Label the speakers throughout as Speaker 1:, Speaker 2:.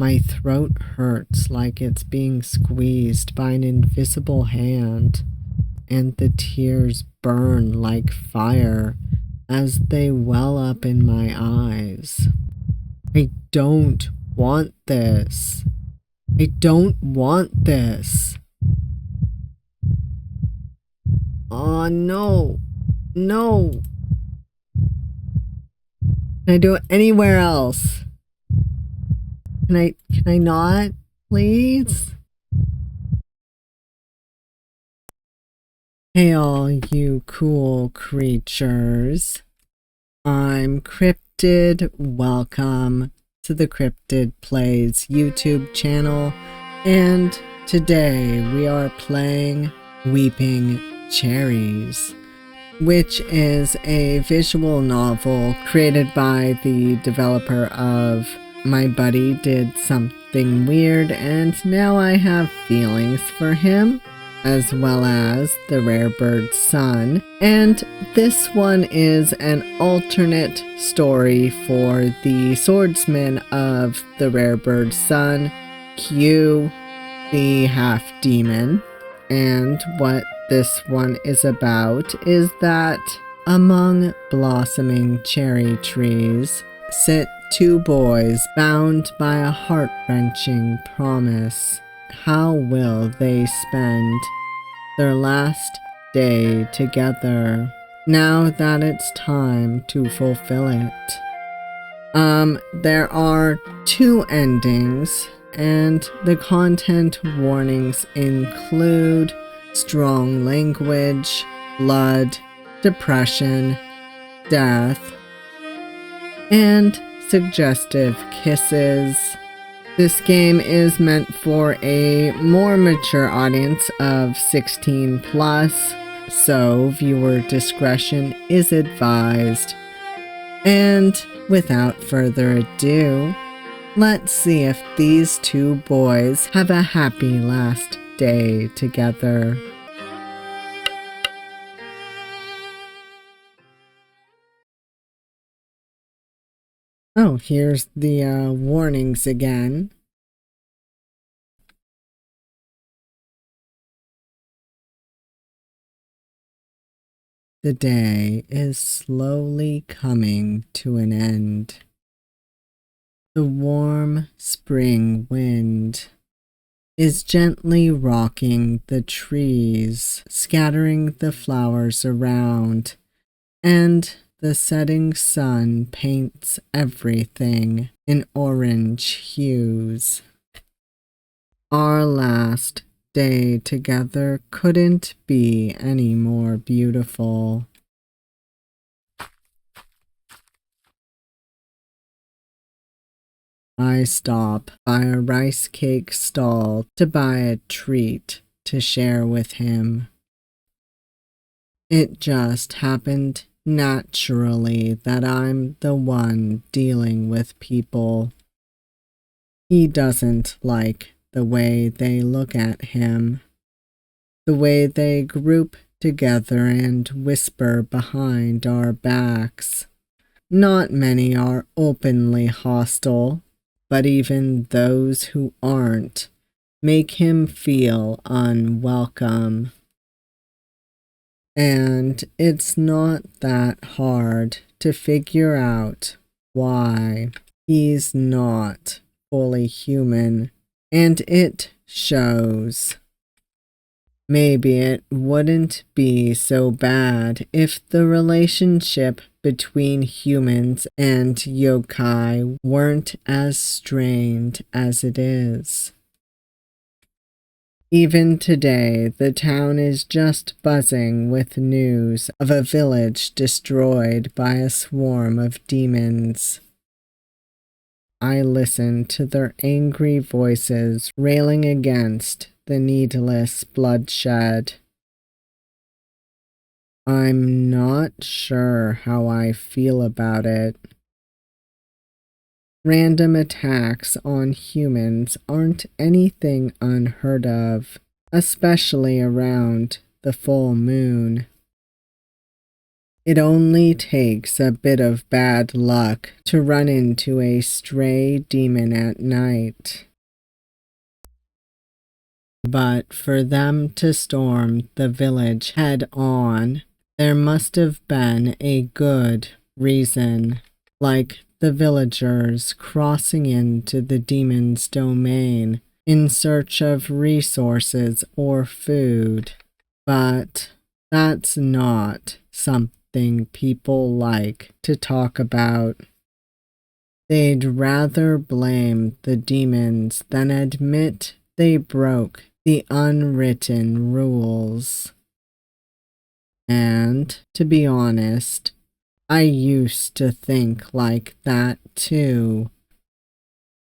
Speaker 1: My throat hurts like it's being squeezed by an invisible hand, and the tears burn like fire as they well up in my eyes. I don't want this. I don't want this. Oh no. No. Can I do it anywhere else? Can I not? Please? Hey all you cool creatures. I'm Cryptid. Welcome to the CryptidPlays YouTube channel. And today we are playing Weeping Cherries, which is a visual novel created by the developer of My Buddy Did Something Weird and Now I Have Feelings for Him, as well as The Rare Bird Sun. And this one is an alternate story for the swordsman of The Rare Bird Sun, Kyū, the half-demon. And what this one is about is that among blossoming cherry trees sit two boys bound by a heart-wrenching promise. How will they spend their last day together now that it's time to fulfill it? There are two endings, and the content warnings include strong language, blood, depression, death, and suggestive kisses. This game is meant for a more mature audience of 16 plus, so viewer discretion is advised. And without further ado, let's see if these two boys have a happy last day together. Oh, here's the warnings again. The day is slowly coming to an end. The warm spring wind is gently rocking the trees, scattering the flowers around, and the setting sun paints everything in orange hues. Our last day together couldn't be any more beautiful. I stop by a rice cake stall to buy a treat to share with him. It just happened naturally that I'm the one dealing with people. He doesn't like the way they look at him, the way they group together and whisper behind our backs. Not many are openly hostile, but even those who aren't make him feel unwelcome. And it's not that hard to figure out why. He's not fully human, and it shows. Maybe it wouldn't be so bad if the relationship between humans and yokai weren't as strained as it is. Even today, the town is just buzzing with news of a village destroyed by a swarm of demons. I listen to their angry voices railing against the needless bloodshed. I'm not sure how I feel about it. Random attacks on humans aren't anything unheard of, especially around the full moon. It only takes a bit of bad luck to run into a stray demon at night. But for them to storm the village head on, there must have been a good reason, like the villagers crossing into the demon's domain in search of resources or food. But that's not something people like to talk about. They'd rather blame the demons than admit they broke the unwritten rules. And, to be honest, I used to think like that too.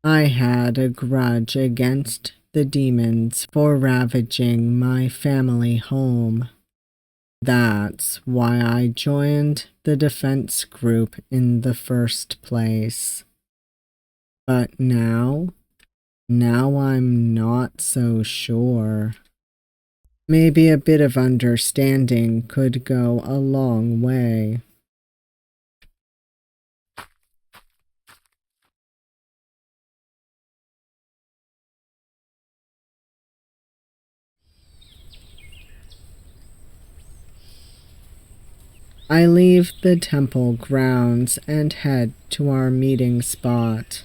Speaker 1: I had a grudge against the demons for ravaging my family home. That's why I joined the defense group in the first place. But now I'm not so sure. Maybe a bit of understanding could go a long way. I leave the temple grounds and head to our meeting spot.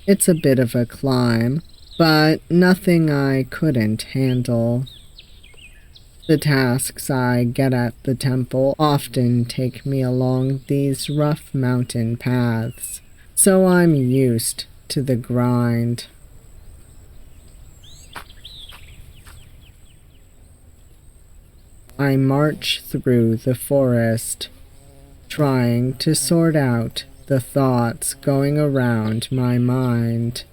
Speaker 1: It's a bit of a climb, but nothing I couldn't handle. The tasks I get at the temple often take me along these rough mountain paths, so I'm used to the grind. I march through the forest, trying to sort out the thoughts going around my mind.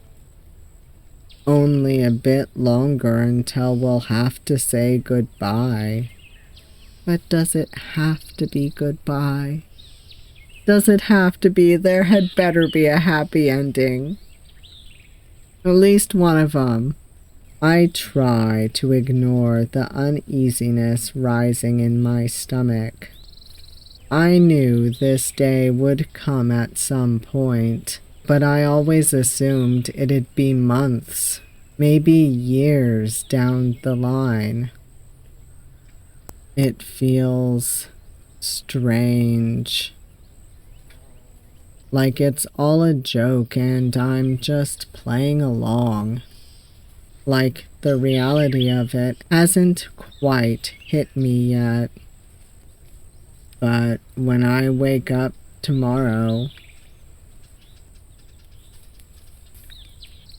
Speaker 1: Only a bit longer until we'll have to say goodbye. But does it have to be goodbye? Does it have to be there had better be a happy ending? At least one of them. I try to ignore the uneasiness rising in my stomach. I knew this day would come at some point, but I always assumed it'd be months, maybe years down the line. It feels strange. Like it's all a joke and I'm just playing along. Like the reality of it hasn't quite hit me yet. But when I wake up tomorrow,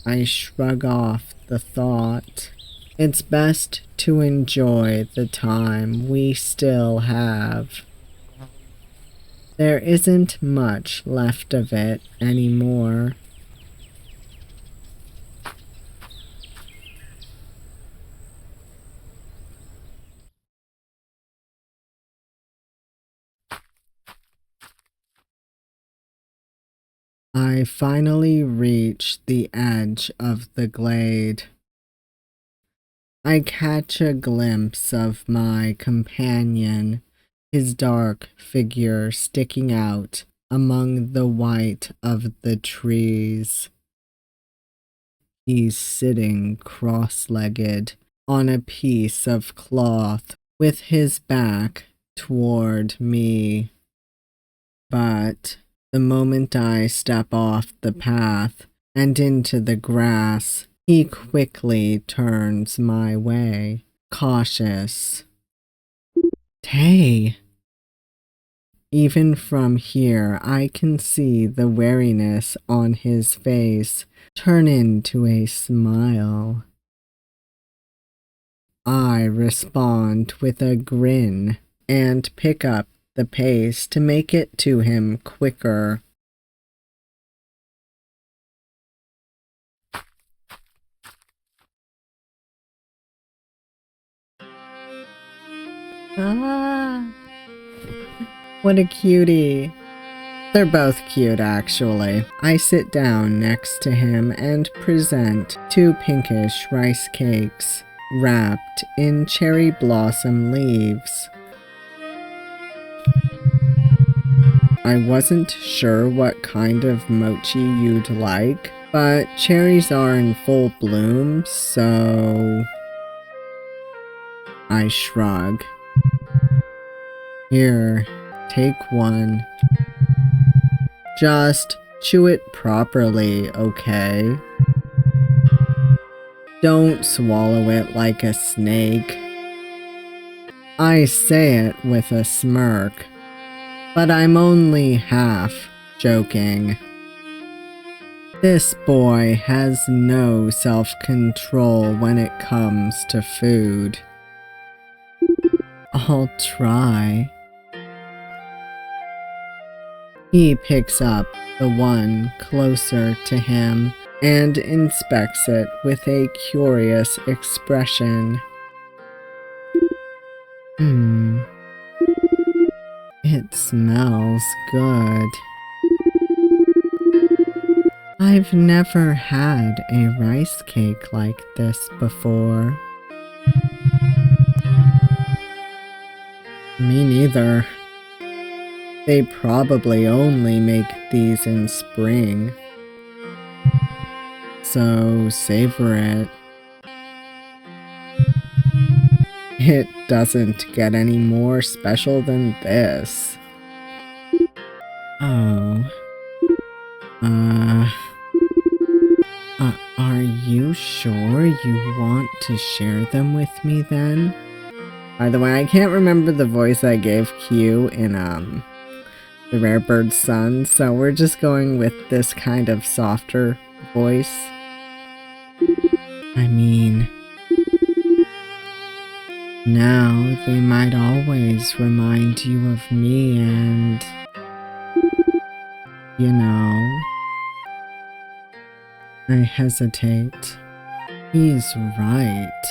Speaker 1: I shrug off the thought. It's best to enjoy the time we still have. There isn't much left of it anymore. I finally reach the edge of the glade. I catch a glimpse of my companion, his dark figure sticking out among the white of the trees. He's sitting cross-legged on a piece of cloth with his back toward me. But the moment I step off the path and into the grass, he quickly turns my way, cautious. Tei! Even from here, I can see the wariness on his face turn into a smile. I respond with a grin and pick up the pace to make it to him quicker. Ah, what a cutie. They're both cute, actually. I sit down next to him and present 2 pinkish rice cakes wrapped in cherry blossom leaves. I wasn't sure what kind of mochi you'd like, but cherries are in full bloom, so I shrug. Here, take one. Just chew it properly, okay? Don't swallow it like a snake. I say it with a smirk, but I'm only half joking. This boy has no self-control when it comes to food. I'll try. He picks up the one closer to him and inspects it with a curious expression. It smells good. I've never had a rice cake like this before. Me neither. They probably only make these in spring. So savor it. It doesn't get any more special than this. Oh. Are you sure you want to share them with me then? By the way, I can't remember the voice I gave Kyū in, The Rare Bird's Son, so we're just going with this kind of softer voice. I mean, now they might always remind you of me and, you know, I hesitate. He's right.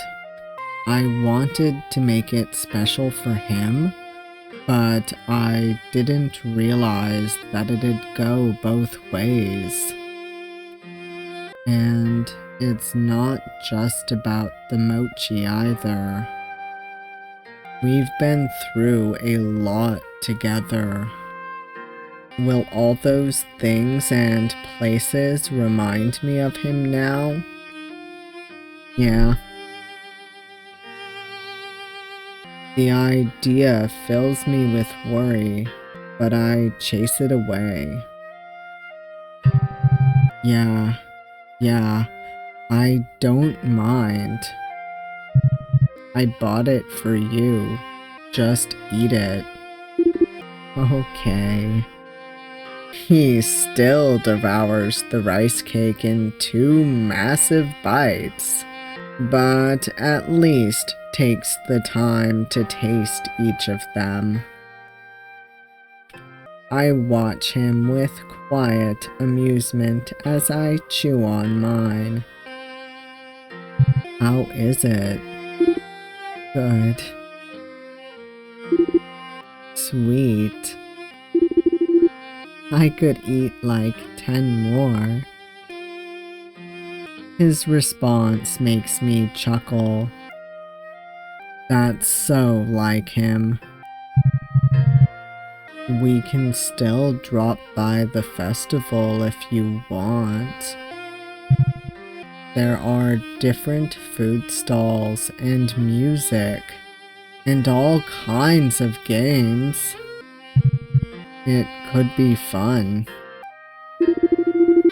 Speaker 1: I wanted to make it special for him, but I didn't realize that it'd go both ways. And it's not just about the mochi either. We've been through a lot together. Will all those things and places remind me of him now? Yeah. The idea fills me with worry, but I chase it away. Yeah, I don't mind. I bought it for you. Just eat it. Okay. He still devours the rice cake in 2 massive bites, but at least takes the time to taste each of them. I watch him with quiet amusement as I chew on mine. How is it? Good. Sweet. I could eat like 10 more. His response makes me chuckle. That's so like him. We can still drop by the festival if you want. There are different food stalls and music, and all kinds of games. It could be fun.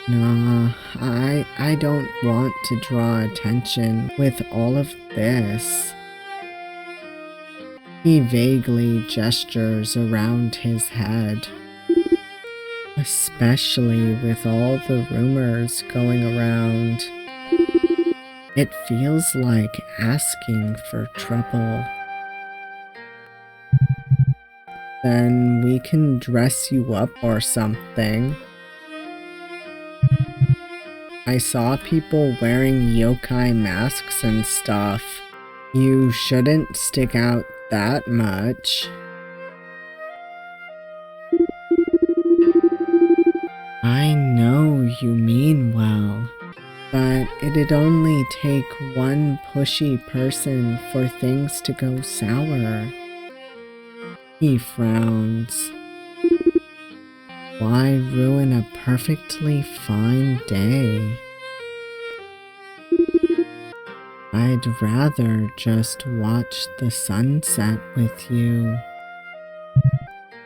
Speaker 1: Nah, I don't want to draw attention with all of this. He vaguely gestures around his head. Especially with all the rumors going around. It feels like asking for trouble. Then we can dress you up or something. I saw people wearing yokai masks and stuff. You shouldn't stick out that much. I know you mean well, but it'd only take one pushy person for things to go sour. He frowns. why ruin a perfectly fine day? I'd rather just watch the sunset with you.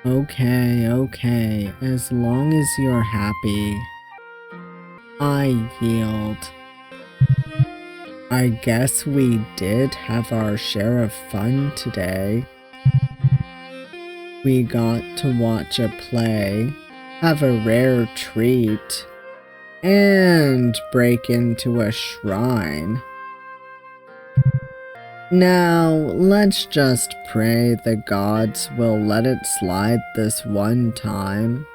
Speaker 1: Okay, as long as you're happy. I yield. I guess we did have our share of fun today. We got to watch a play, have a rare treat, and break into a shrine. Now, let's just pray the gods will let it slide this one time.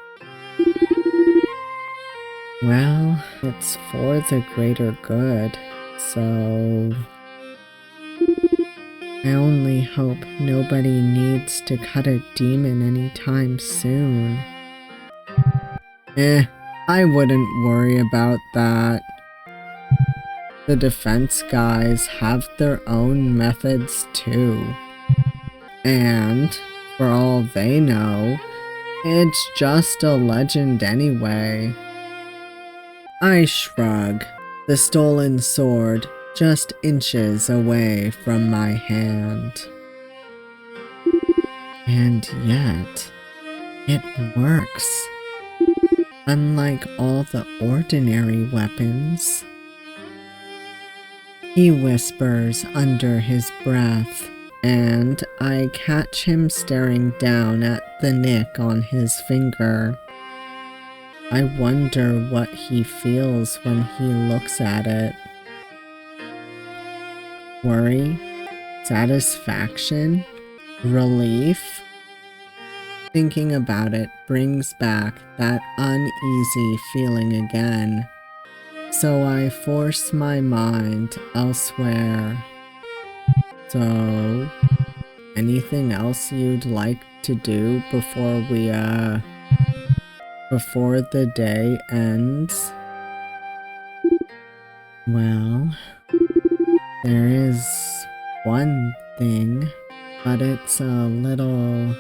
Speaker 1: Well, it's for the greater good, so I only hope nobody needs to cut a demon anytime soon. I wouldn't worry about that. The defense guys have their own methods too. And, for all they know, it's just a legend anyway. I shrug, the stolen sword just inches away from my hand. And yet, it works. Unlike all the ordinary weapons. He whispers under his breath, and I catch him staring down at the nick on his finger. I wonder what he feels when he looks at it. Worry? Satisfaction? Relief? Thinking about it brings back that uneasy feeling again. So I force my mind elsewhere. So, anything else you'd like to do before the day ends? Well, there is one thing, but it's a little...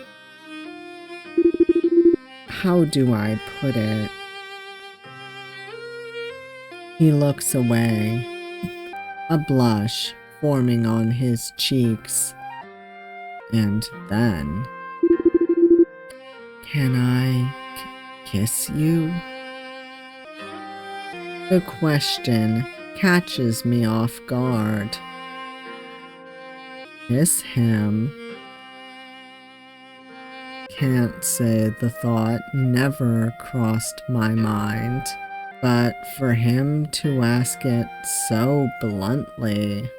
Speaker 1: How do I put it? He looks away, a blush forming on his cheeks, and then... Can I kiss you? The question catches me off guard. Kiss him? Can't say the thought never crossed my mind, but for him to ask it so bluntly...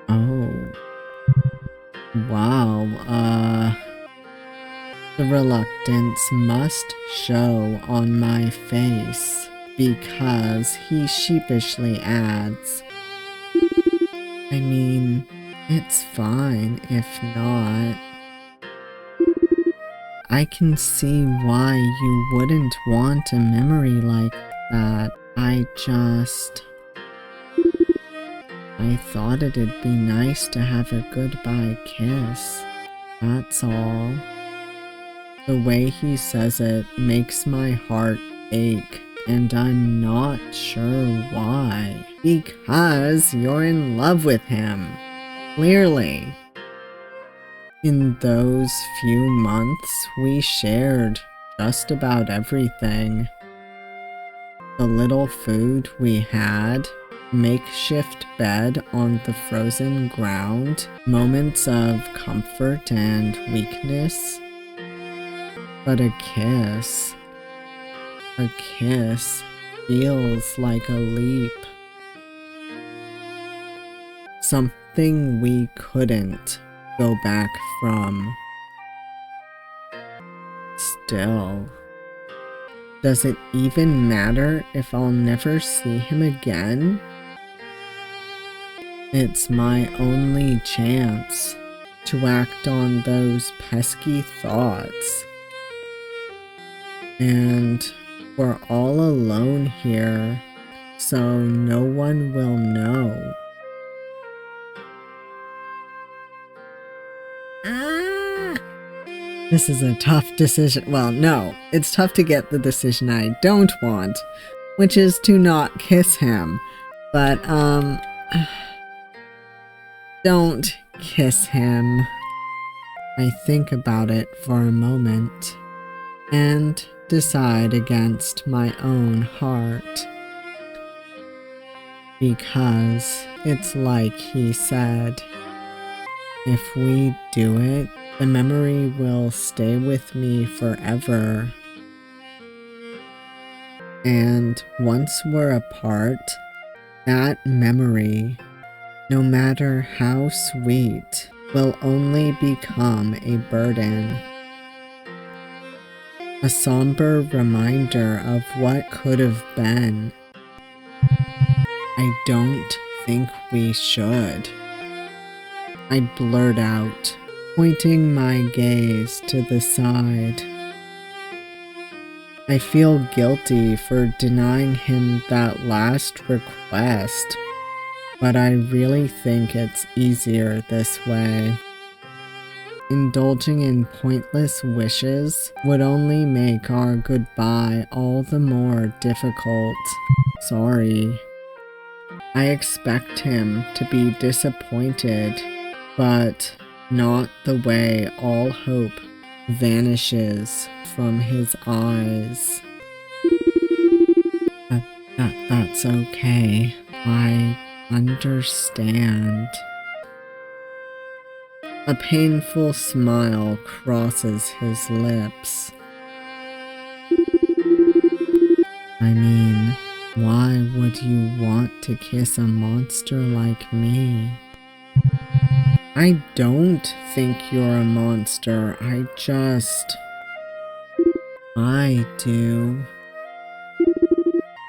Speaker 1: Oh. Wow, the reluctance must show on my face, because he sheepishly adds, I mean, it's fine if not. I can see why you wouldn't want a memory like that. I thought it'd be nice to have a goodbye kiss. That's all. The way he says it makes my heart ache, and I'm not sure why. Because you're in love with him. Clearly. In those few months, we shared just about everything. The little food we had, makeshift bed on the frozen ground, moments of comfort and weakness. But a kiss feels like a leap. Something we couldn't go back from. Still, does it even matter if I'll never see him again? It's my only chance to act on those pesky thoughts. And we're all alone here, so no one will know. This is a tough decision. Well, no, it's tough to get the decision I don't want, which is to not kiss him. But, don't kiss him. I think about it for a moment and decide against my own heart. Because it's like he said, if we do it, the memory will stay with me forever. And once we're apart, that memory, no matter how sweet, will only become a burden. A somber reminder of what could have been. I don't think we should. I blurt out, pointing my gaze to the side. I feel guilty for denying him that last request, but I really think it's easier this way. Indulging in pointless wishes would only make our goodbye all the more difficult. Sorry. I expect him to be disappointed, but not the way all hope vanishes from his eyes. That's okay. I understand. A painful smile crosses his lips. I mean, why would you want to kiss a monster like me? I don't think you're a monster, I do.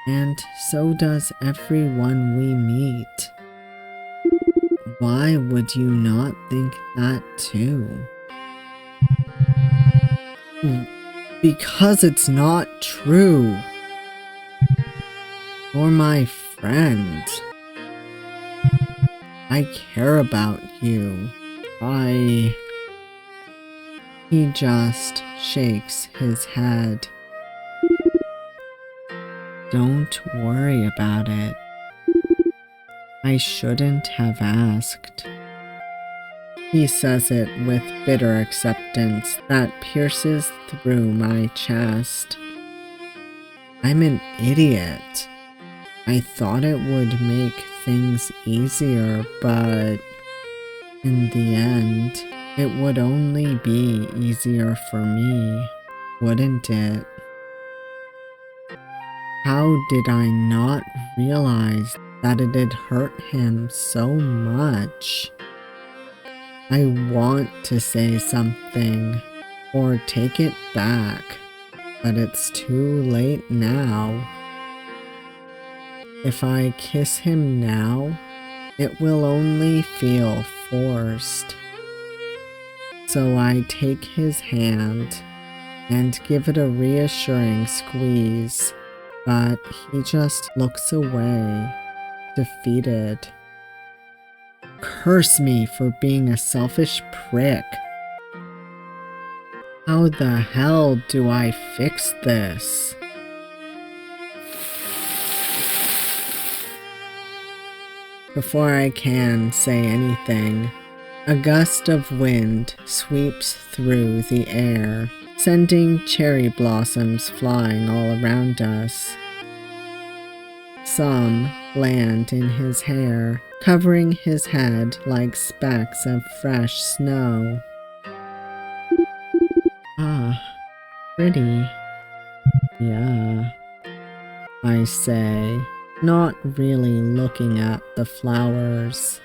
Speaker 1: And so does everyone we meet. Why would you not think that too? Because it's not true. You're my friend. I care about you. He just shakes his head. Don't worry about it. I shouldn't have asked. He says it with bitter acceptance that pierces through my chest. I'm an idiot. I thought it would make things easier, but in the end, it would only be easier for me, wouldn't it? How did I not realize that it had hurt him so much? I want to say something or take it back, but it's too late now. If I kiss him now, it will only feel forced. So I take his hand and give it a reassuring squeeze, but he just looks away, defeated. Curse me for being a selfish prick. How the hell do I fix this? Before I can say anything, a gust of wind sweeps through the air, sending cherry blossoms flying all around us. Some land in his hair, covering his head like specks of fresh snow. Ah, pretty. Yeah, I say, not really looking at the flowers.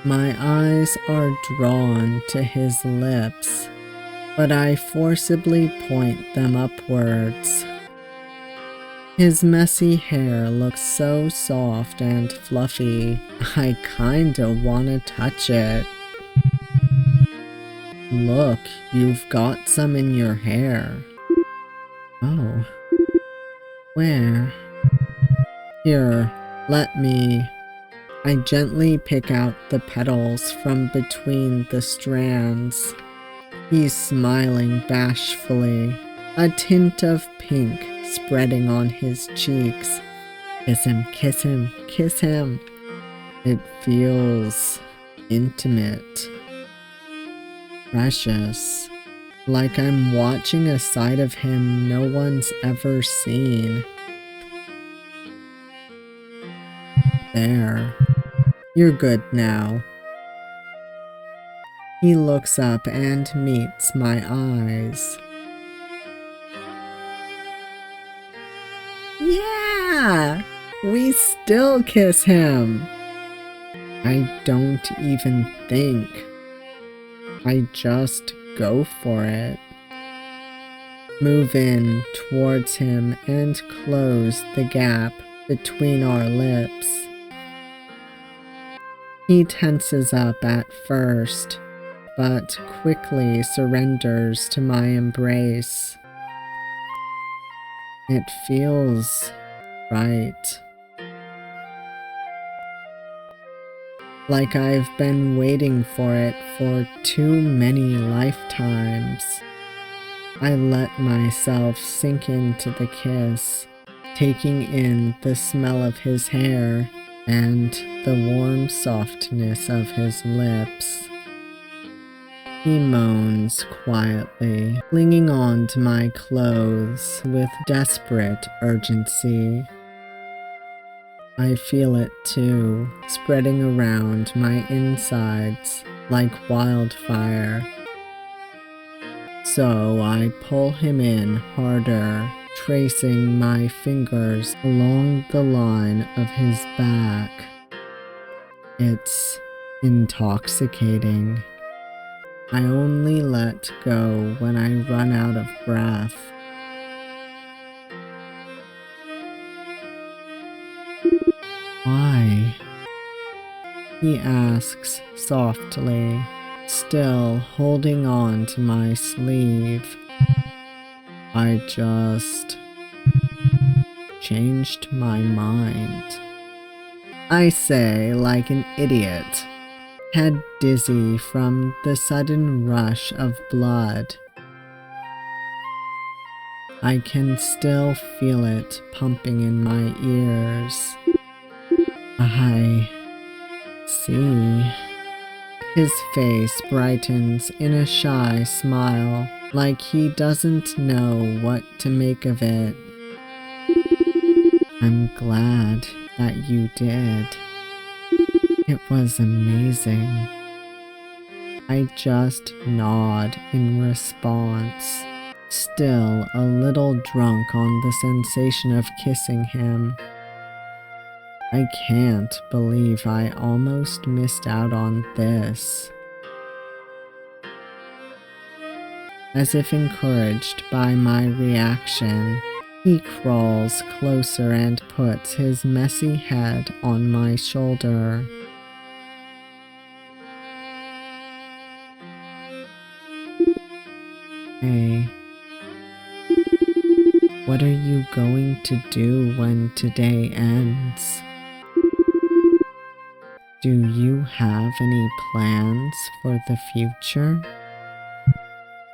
Speaker 1: My eyes are drawn to his lips, but I forcibly point them upwards. His messy hair looks so soft and fluffy, I kinda wanna touch it. Look, you've got some in your hair. Oh. Where? Here, let me. I gently pick out the petals from between the strands. He's smiling bashfully, a tint of pink spreading on his cheeks. Kiss him, kiss him, kiss him. It feels intimate, precious, like I'm watching a side of him no one's ever seen. There. You're good now. He looks up and meets my eyes. Yeah! We still kiss him! I don't even think. I just go for it. Move in towards him and close the gap between our lips. He tenses up at first, but quickly surrenders to my embrace. It feels right. Like I've been waiting for it for too many lifetimes. I let myself sink into the kiss, taking in the smell of his hair and the warm softness of his lips. He moans quietly, clinging on to my clothes with desperate urgency. I feel it too, spreading around my insides like wildfire. So I pull him in harder, tracing my fingers along the line of his back. It's intoxicating. I only let go when I run out of breath. Why? He asks softly, still holding on to my sleeve. I just changed my mind. I say like an idiot, head dizzy from the sudden rush of blood. I can still feel it pumping in my ears. I see. His face brightens in a shy smile, like he doesn't know what to make of it. I'm glad that you did. It was amazing. I just nod in response, still a little drunk on the sensation of kissing him. I can't believe I almost missed out on this. As if encouraged by my reaction, he crawls closer and puts his messy head on my shoulder. Hey, what are you going to do when today ends? Do you have any plans for the future?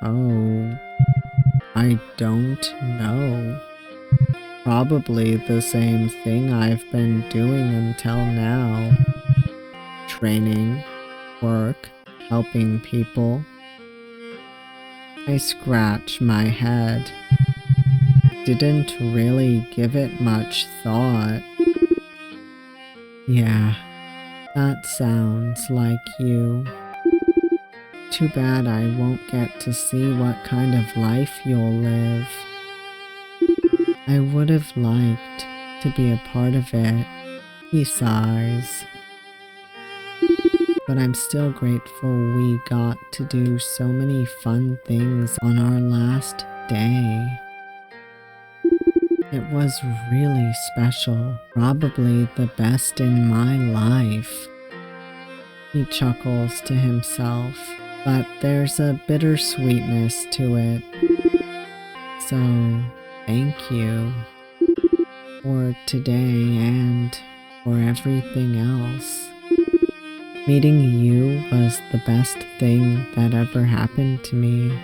Speaker 1: Oh, I don't know. Probably the same thing I've been doing until now. Training, work, helping people. I scratch my head. Didn't really give it much thought. Yeah, that sounds like you. Too bad I won't get to see what kind of life you'll live. I would have liked to be a part of it, he sighs. But I'm still grateful we got to do so many fun things on our last day. It was really special, probably the best in my life. He chuckles to himself, but there's a bittersweetness to it. So, thank you for today and for everything else. Meeting you was the best thing that ever happened to me.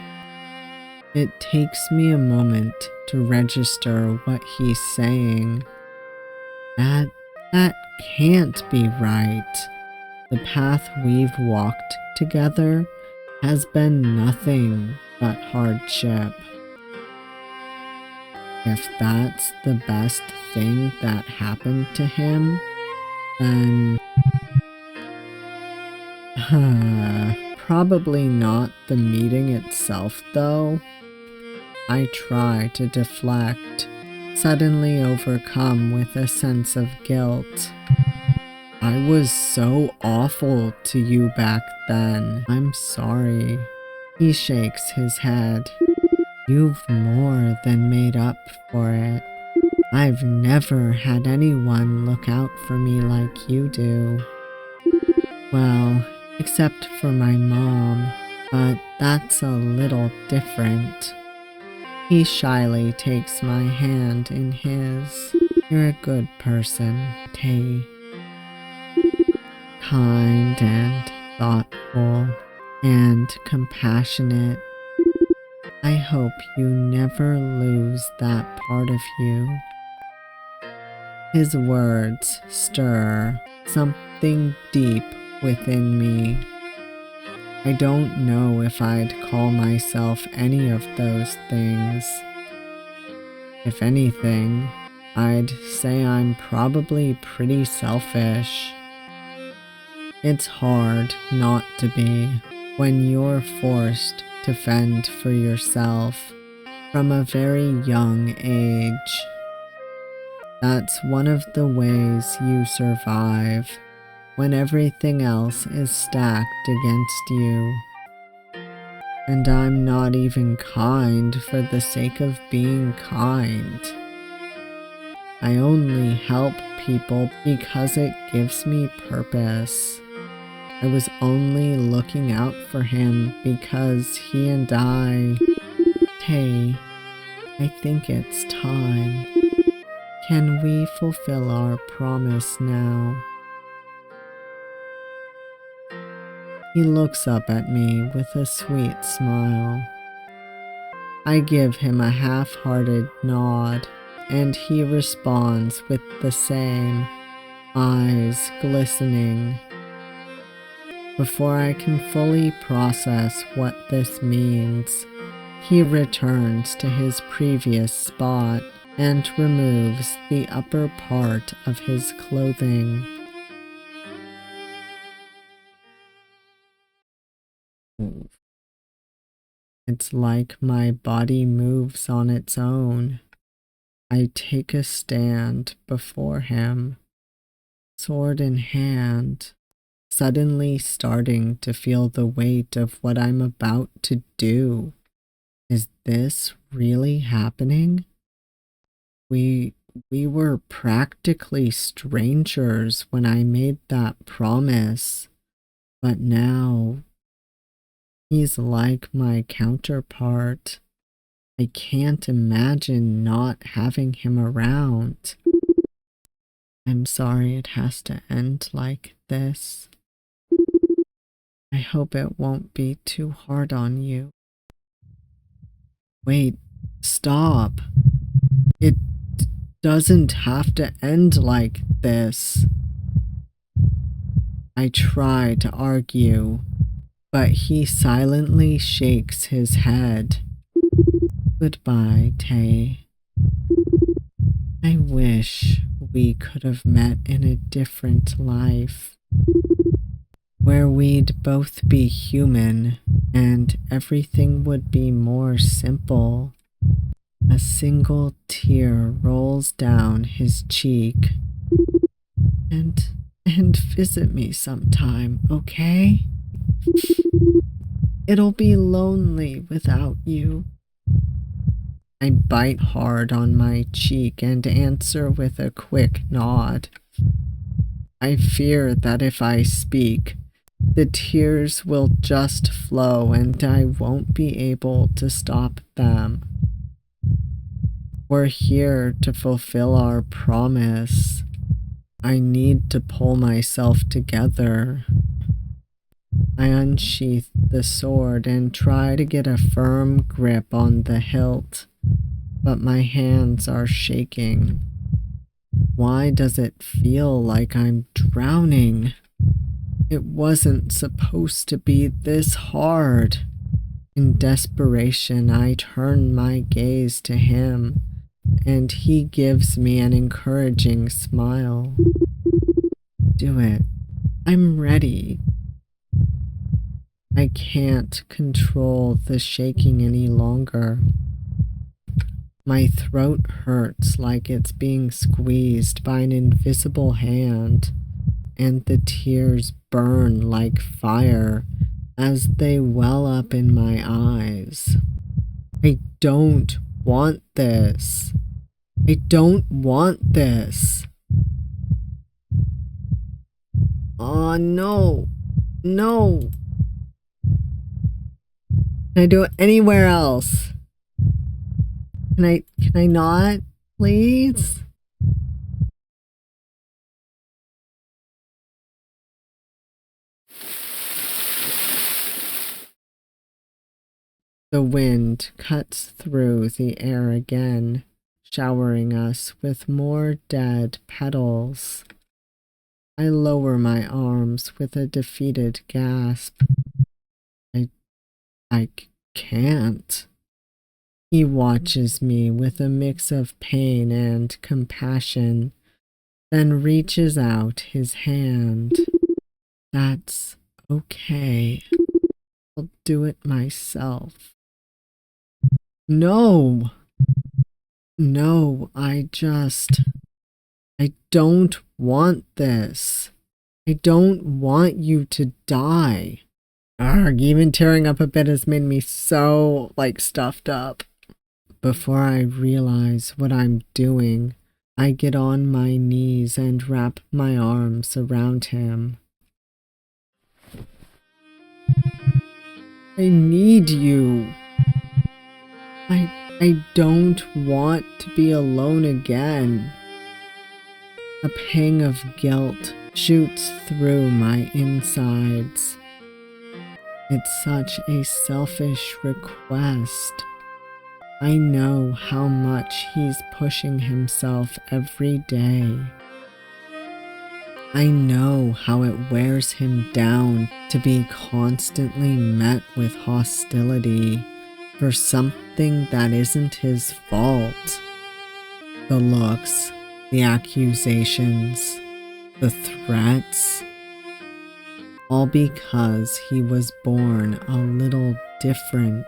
Speaker 1: It takes me a moment to register what he's saying. That can't be right. The path we've walked together has been nothing but hardship. If that's the best thing that happened to him, then probably not the meeting itself though. I try to deflect, suddenly overcome with a sense of guilt. I was so awful to you back then. I'm sorry. He shakes his head. You've more than made up for it. I've never had anyone look out for me like you do. Well, except for my mom, but that's a little different. He shyly takes my hand in his. You're a good person, Tei. Kind and thoughtful and compassionate. I hope you never lose that part of you. His words stir something deep within me. I don't know if I'd call myself any of those things. If anything, I'd say I'm probably pretty selfish. It's hard not to be when you're forced to fend for yourself from a very young age. That's one of the ways you survive when everything else is stacked against you. And I'm not even kind for the sake of being kind. I only help people because it gives me purpose. I was only looking out for him because he and I... Hey, I think it's time. Can we fulfill our promise now? He looks up at me with a sweet smile. I give him a half-hearted nod, and he responds with the same, eyes glistening. Before I can fully process what this means, he returns to his previous spot and removes the upper part of his clothing. It's like my body moves on its own. I take a stand before him, sword in hand, suddenly starting to feel the weight of what I'm about to do. Is this really happening? We were practically strangers when I made that promise, but now he's like my counterpart. I can't imagine not having him around. I'm sorry it has to end like this. I hope it won't be too hard on you. Wait, stop. It doesn't have to end like this. I try to argue, but he silently shakes his head. Goodbye, Tei. I wish we could have met in a different life, where we'd both be human and everything would be more simple. A single tear rolls down his cheek. And visit me sometime, okay? It'll be lonely without you. I bite hard on my cheek and answer with a quick nod. I fear that if I speak, the tears will just flow and I won't be able to stop them. We're here to fulfill our promise. I need to pull myself together. I unsheath the sword and try to get a firm grip on the hilt, but my hands are shaking. Why does it feel like I'm drowning? It wasn't supposed to be this hard. In desperation, I turn my gaze to him, and he gives me an encouraging smile. Do it. I'm ready. I can't control the shaking any longer. My throat hurts like it's being squeezed by an invisible hand, and the tears burn like fire as they well up in my eyes. I don't want this. I don't want this. Oh no. No. Can I do it anywhere else? Can I not? Please? The wind cuts through the air again, showering us with more dead petals. I lower my arms with a defeated gasp. I can't. He watches me with a mix of pain and compassion, then reaches out his hand. That's okay. I'll do it myself. No! No, I don't want this. I don't want you to die. Arg, even tearing up a bit has made me so, stuffed up. Before I realize what I'm doing, I get on my knees and wrap my arms around him. I need you. I don't want to be alone again. A pang of guilt shoots through my insides. It's such a selfish request. I know how much he's pushing himself every day. I know how it wears him down to be constantly met with hostility for something that isn't his fault. The looks, the accusations, the threats, all because he was born a little different.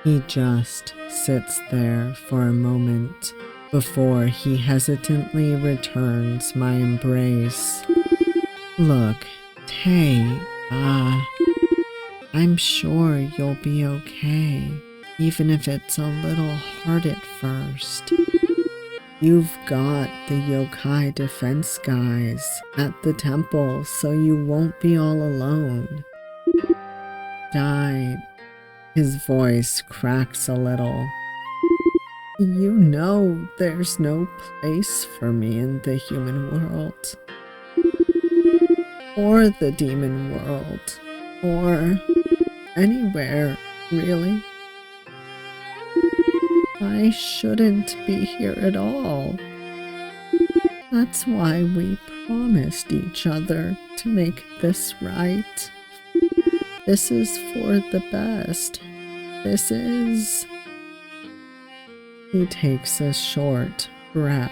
Speaker 1: He just sits there for a moment before he hesitantly returns my embrace. Look, Tei, I'm sure you'll be okay, even if it's a little hard at first. You've got the yokai defense guys at the temple, so you won't be all alone. His voice cracks a little. You know there's no place for me in the human world. Or the demon world. Or anywhere, really. I shouldn't be here at all. That's why we promised each other to make this right. This is for the best. This is... He takes a short breath.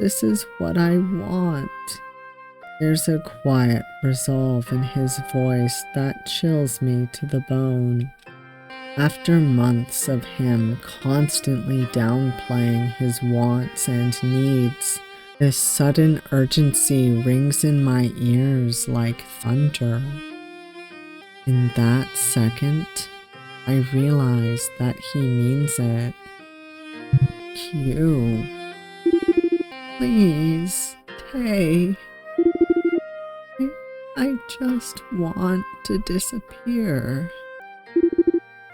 Speaker 1: This is what I want. There's a quiet resolve in his voice that chills me to the bone. After months of him constantly downplaying his wants and needs, this sudden urgency rings in my ears like thunder. In that second, I realize that he means it. Kyū. Please, Tei. I just want to disappear.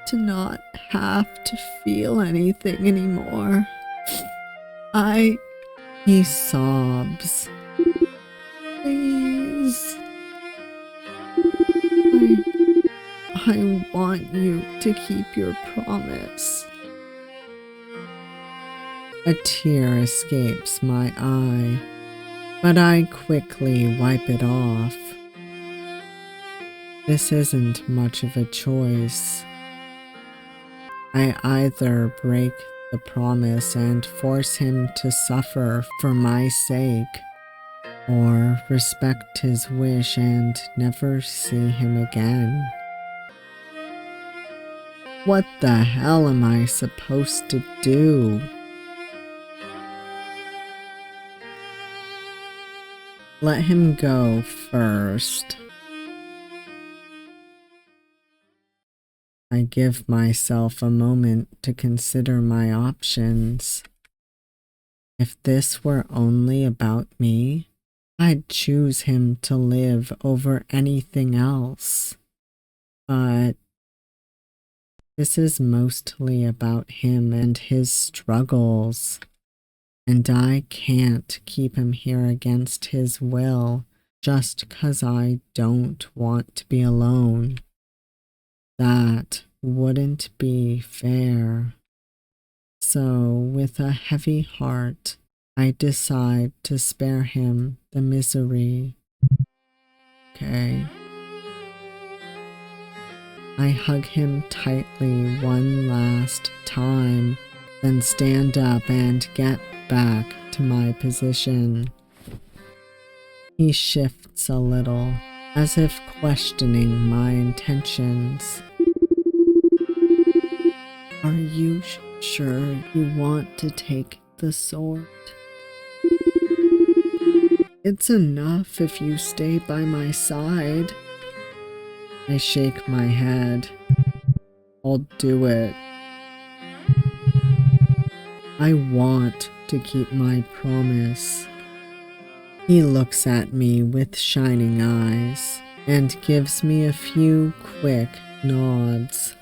Speaker 1: To not have to feel anything anymore. He sobs. Please. I want you to keep your promise. A tear escapes my eye, but I quickly wipe it off. This isn't much of a choice. I either break the promise and force him to suffer for my sake, or respect his wish and never see him again. What the hell am I supposed to do? Let him go first. I give myself a moment to consider my options. If this were only about me, I'd choose him to live over anything else. But this is mostly about him and his struggles. And I can't keep him here against his will just 'cause I don't want to be alone. That wouldn't be fair. So, with a heavy heart, I decide to spare him the misery. Okay. I hug him tightly one last time, then stand up and get back to my position. He shifts a little, as if questioning my intentions. Are you sure you want to take the sword? It's enough if you stay by my side. I shake my head. I'll do it. I want to keep my promise. He looks at me with shining eyes and gives me a few quick nods.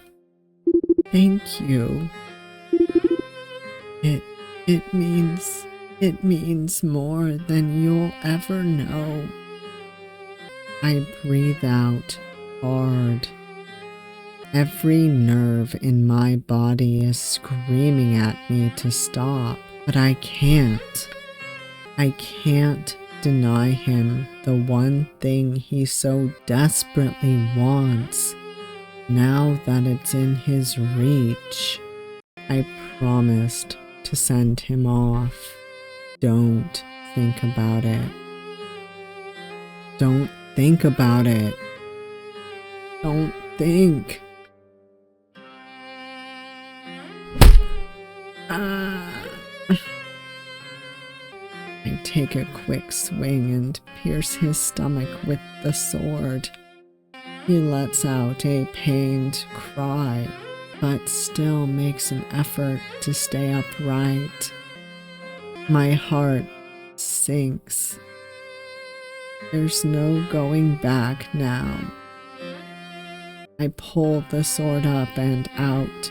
Speaker 1: Thank you. It means more than you'll ever know. I breathe out hard. Every nerve in my body is screaming at me to stop, but I can't. I can't deny him the one thing he so desperately wants, now that it's in his reach. I promised to send him off. Don't think about it. Don't think about it. Don't think. I take a quick swing and pierce his stomach with the sword. He lets out a pained cry, but still makes an effort to stay upright. My heart sinks. There's no going back now. I pull the sword up and out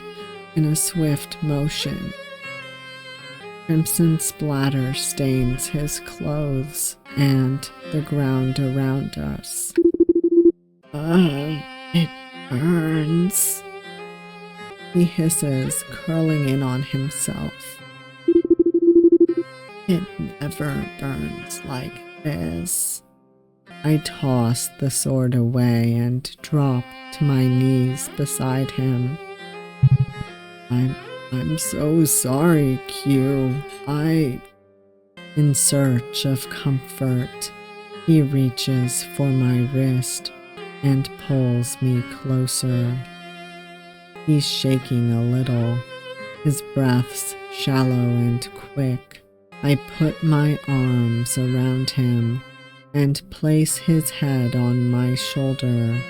Speaker 1: in a swift motion. Crimson splatter stains his clothes and the ground around us. It burns. He hisses, curling in on himself. It never burns like this. I toss the sword away and drop to my knees beside him. I'm so sorry, Kyū. In search of comfort, he reaches for my wrist and pulls me closer. He's shaking a little, his breaths shallow and quick. I put my arms around him and place his head on my shoulder.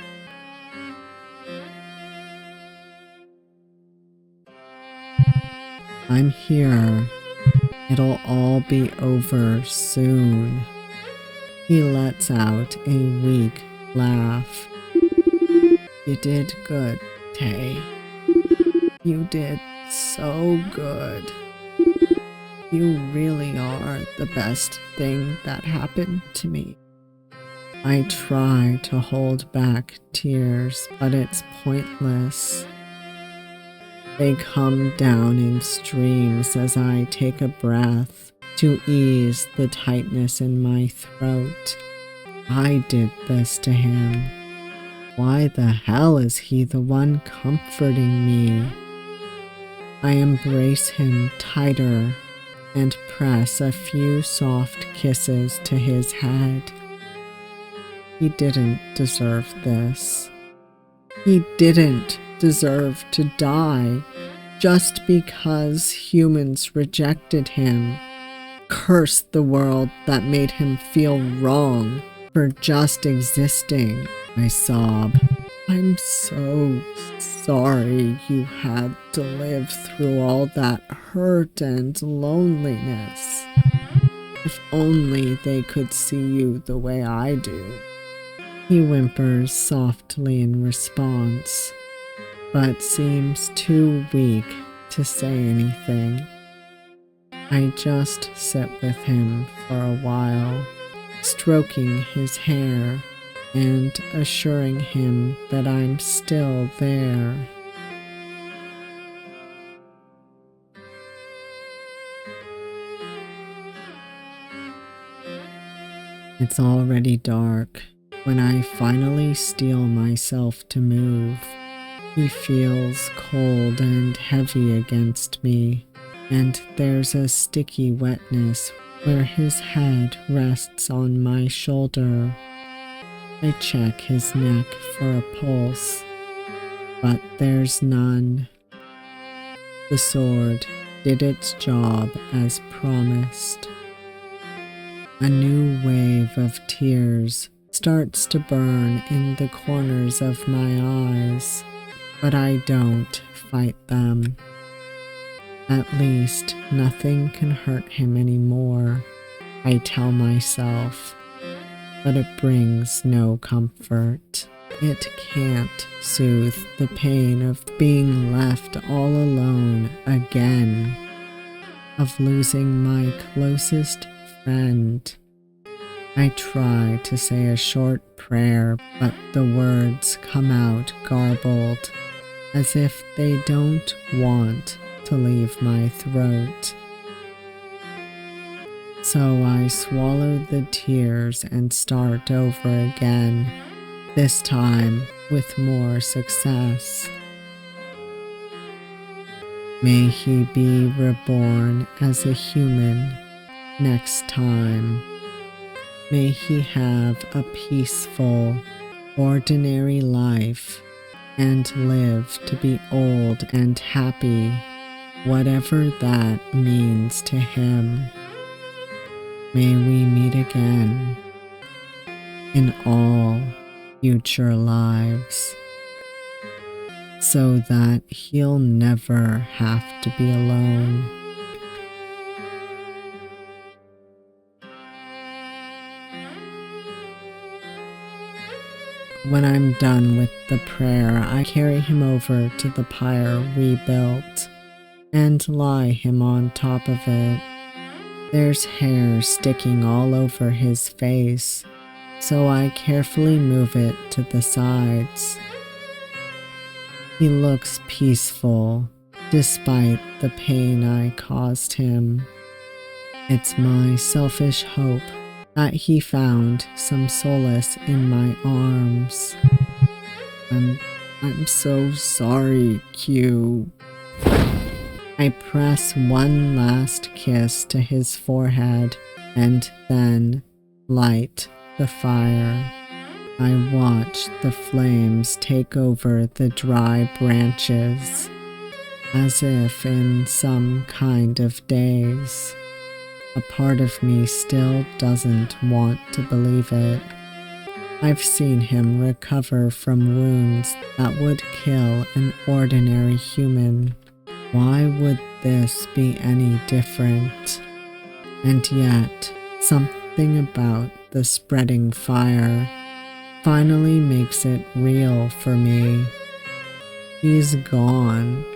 Speaker 1: I'm here. It'll all be over soon. He lets out a weak laugh. You did good, Tei. You did so good. You really are the best thing that happened to me. I try to hold back tears, but it's pointless. They come down in streams as I take a breath to ease the tightness in my throat. I did this to him. Why the hell is he the one comforting me? I embrace him tighter and press a few soft kisses to his head. He didn't deserve this. He didn't deserve to die just because humans rejected him. Curse the world that made him feel wrong for just existing, I sob. I'm so sorry you had to live through all that hurt and loneliness. If only they could see you the way I do. He whimpers softly in response, but seems too weak to say anything. I just sit with him for a while, stroking his hair and assuring him that I'm still there. It's already dark when I finally steel myself to move. He feels cold and heavy against me, and there's a sticky wetness where his head rests on my shoulder. I check his neck for a pulse, but there's none. The sword did its job as promised. A new wave of tears starts to burn in the corners of my eyes, but I don't fight them. At least nothing can hurt him anymore, I tell myself, but it brings no comfort. It can't soothe the pain of being left all alone again, of losing my closest friend. I try to say a short prayer, but the words come out garbled, as if they don't want to leave my throat. So I swallow the tears and start over again, this time with more success. May he be reborn as a human next time. May he have a peaceful, ordinary life and live to be old and happy, whatever that means to him. May we meet again in all future lives, so that he'll never have to be alone. When I'm done with the prayer, I carry him over to the pyre we built and lie him on top of it. There's hair sticking all over his face, so I carefully move it to the sides. He looks peaceful, despite the pain I caused him. It's my selfish hope that he found some solace in my arms. I'm so sorry, Kyū. I press one last kiss to his forehead and then light the fire. I watch the flames take over the dry branches, as if in some kind of daze. A part of me still doesn't want to believe it. I've seen him recover from wounds that would kill an ordinary human. Why would this be any different? And yet, something about the spreading fire finally makes it real for me. He's gone.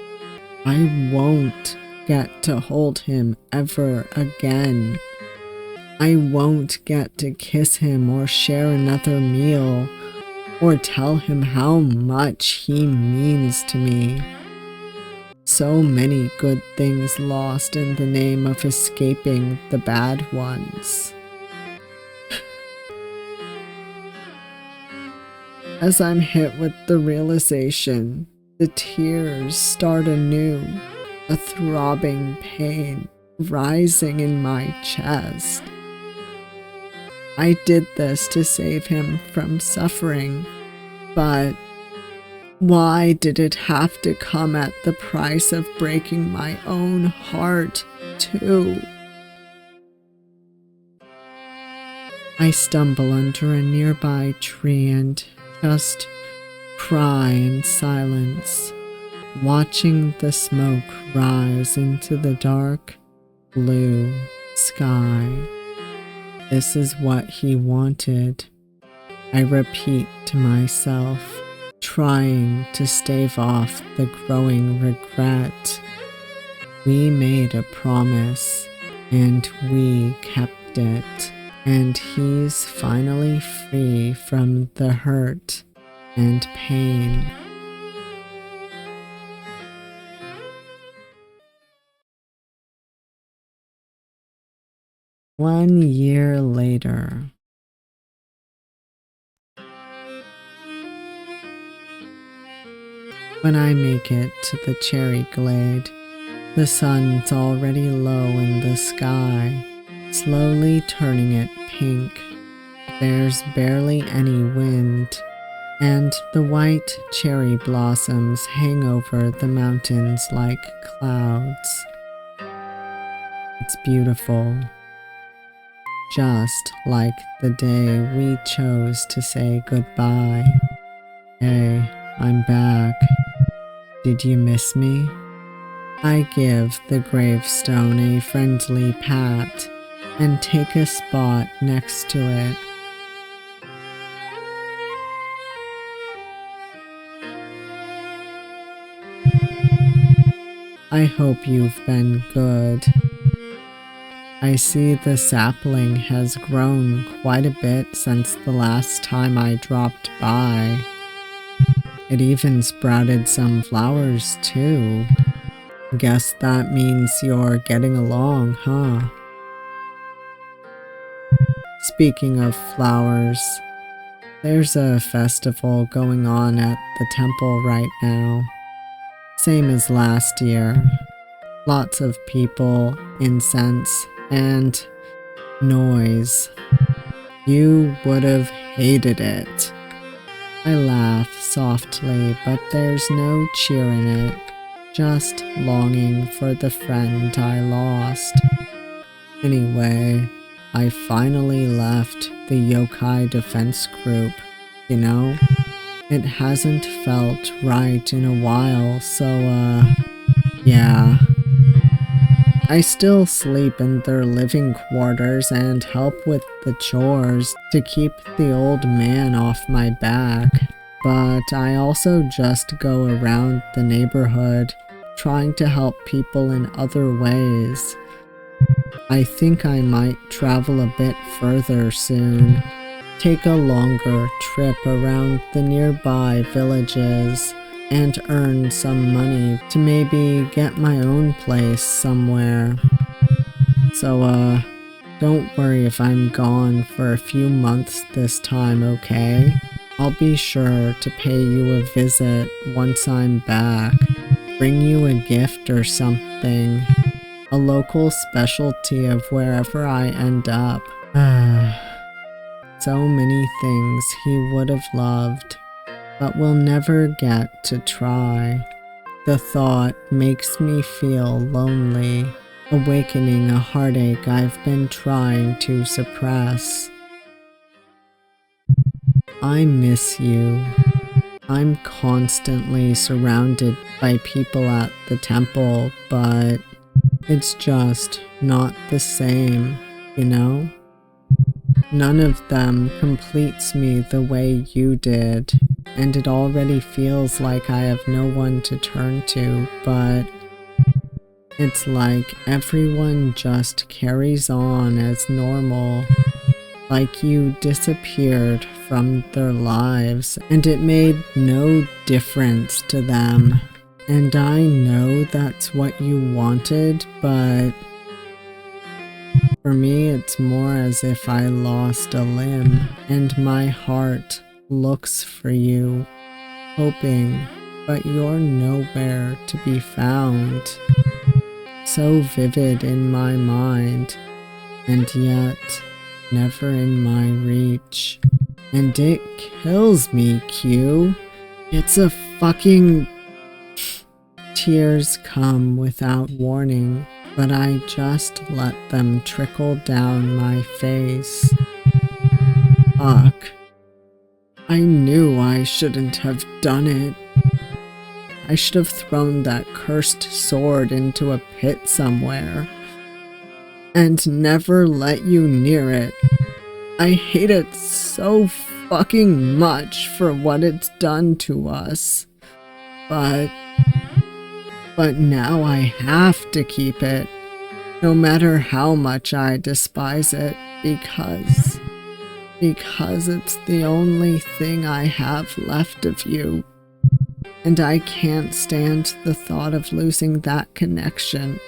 Speaker 1: I won't get to hold him ever again. I won't get to kiss him or share another meal or tell him how much he means to me. So many good things lost in the name of escaping the bad ones. As I'm hit with the realization, the tears start anew, a throbbing pain rising in my chest. I did this to save him from suffering, but why did it have to come at the price of breaking my own heart, too? I stumble under a nearby tree and just cry in silence, watching the smoke rise into the dark blue sky. This is what he wanted, I repeat to myself, trying to stave off the growing regret. We made a promise, and we kept it, and he's finally free from the hurt and pain. One year later. When I make it to the cherry glade, the sun's already low in the sky, slowly turning it pink. There's barely any wind, and the white cherry blossoms hang over the mountains like clouds. It's beautiful, just like the day we chose to say goodbye. Hey, I'm back. Did you miss me? I give the gravestone a friendly pat and take a spot next to it. I hope you've been good. I see the sapling has grown quite a bit since the last time I dropped by. It even sprouted some flowers too. Guess that means you're getting along, huh? Speaking of flowers, there's a festival going on at the temple right now. Same as last year. Lots of people, incense, and noise. You would have hated it. I laugh softly, but there's no cheer in it, just longing for the friend I lost. Anyway, I finally left the yokai defense group, you know? It hasn't felt right in a while, so yeah. I still sleep in their living quarters and help with the chores to keep the old man off my back, but I also just go around the neighborhood trying to help people in other ways. I think I might travel a bit further soon, take a longer trip around the nearby villages, and earn some money to maybe get my own place somewhere. So, don't worry if I'm gone for a few months this time, okay? I'll be sure to pay you a visit once I'm back. Bring you a gift or something. A local specialty of wherever I end up. So many things he would have loved, but will never get to try. The thought makes me feel lonely, awakening a heartache I've been trying to suppress. I miss you. I'm constantly surrounded by people at the temple, but it's just not the same, you know? None of them completes me the way you did, and it already feels like I have no one to turn to, but It's like everyone just carries on as normal, like you disappeared from their lives and it made no difference to them. And I know that's what you wanted, but for me it's more as if I lost a limb and my heart looks for you, hoping, but you're nowhere to be found. So vivid in my mind, and yet never in my reach. And it kills me, Kyū. It's a fucking... Tears come without warning, but I just let them trickle down my face. Fuck. I knew I shouldn't have done it. I should have thrown that cursed sword into a pit somewhere and never let you near it. I hate it so fucking much for what it's done to us. But now I have to keep it, no matter how much I despise it, because it's the only thing I have left of you. And I can't stand the thought of losing that connection,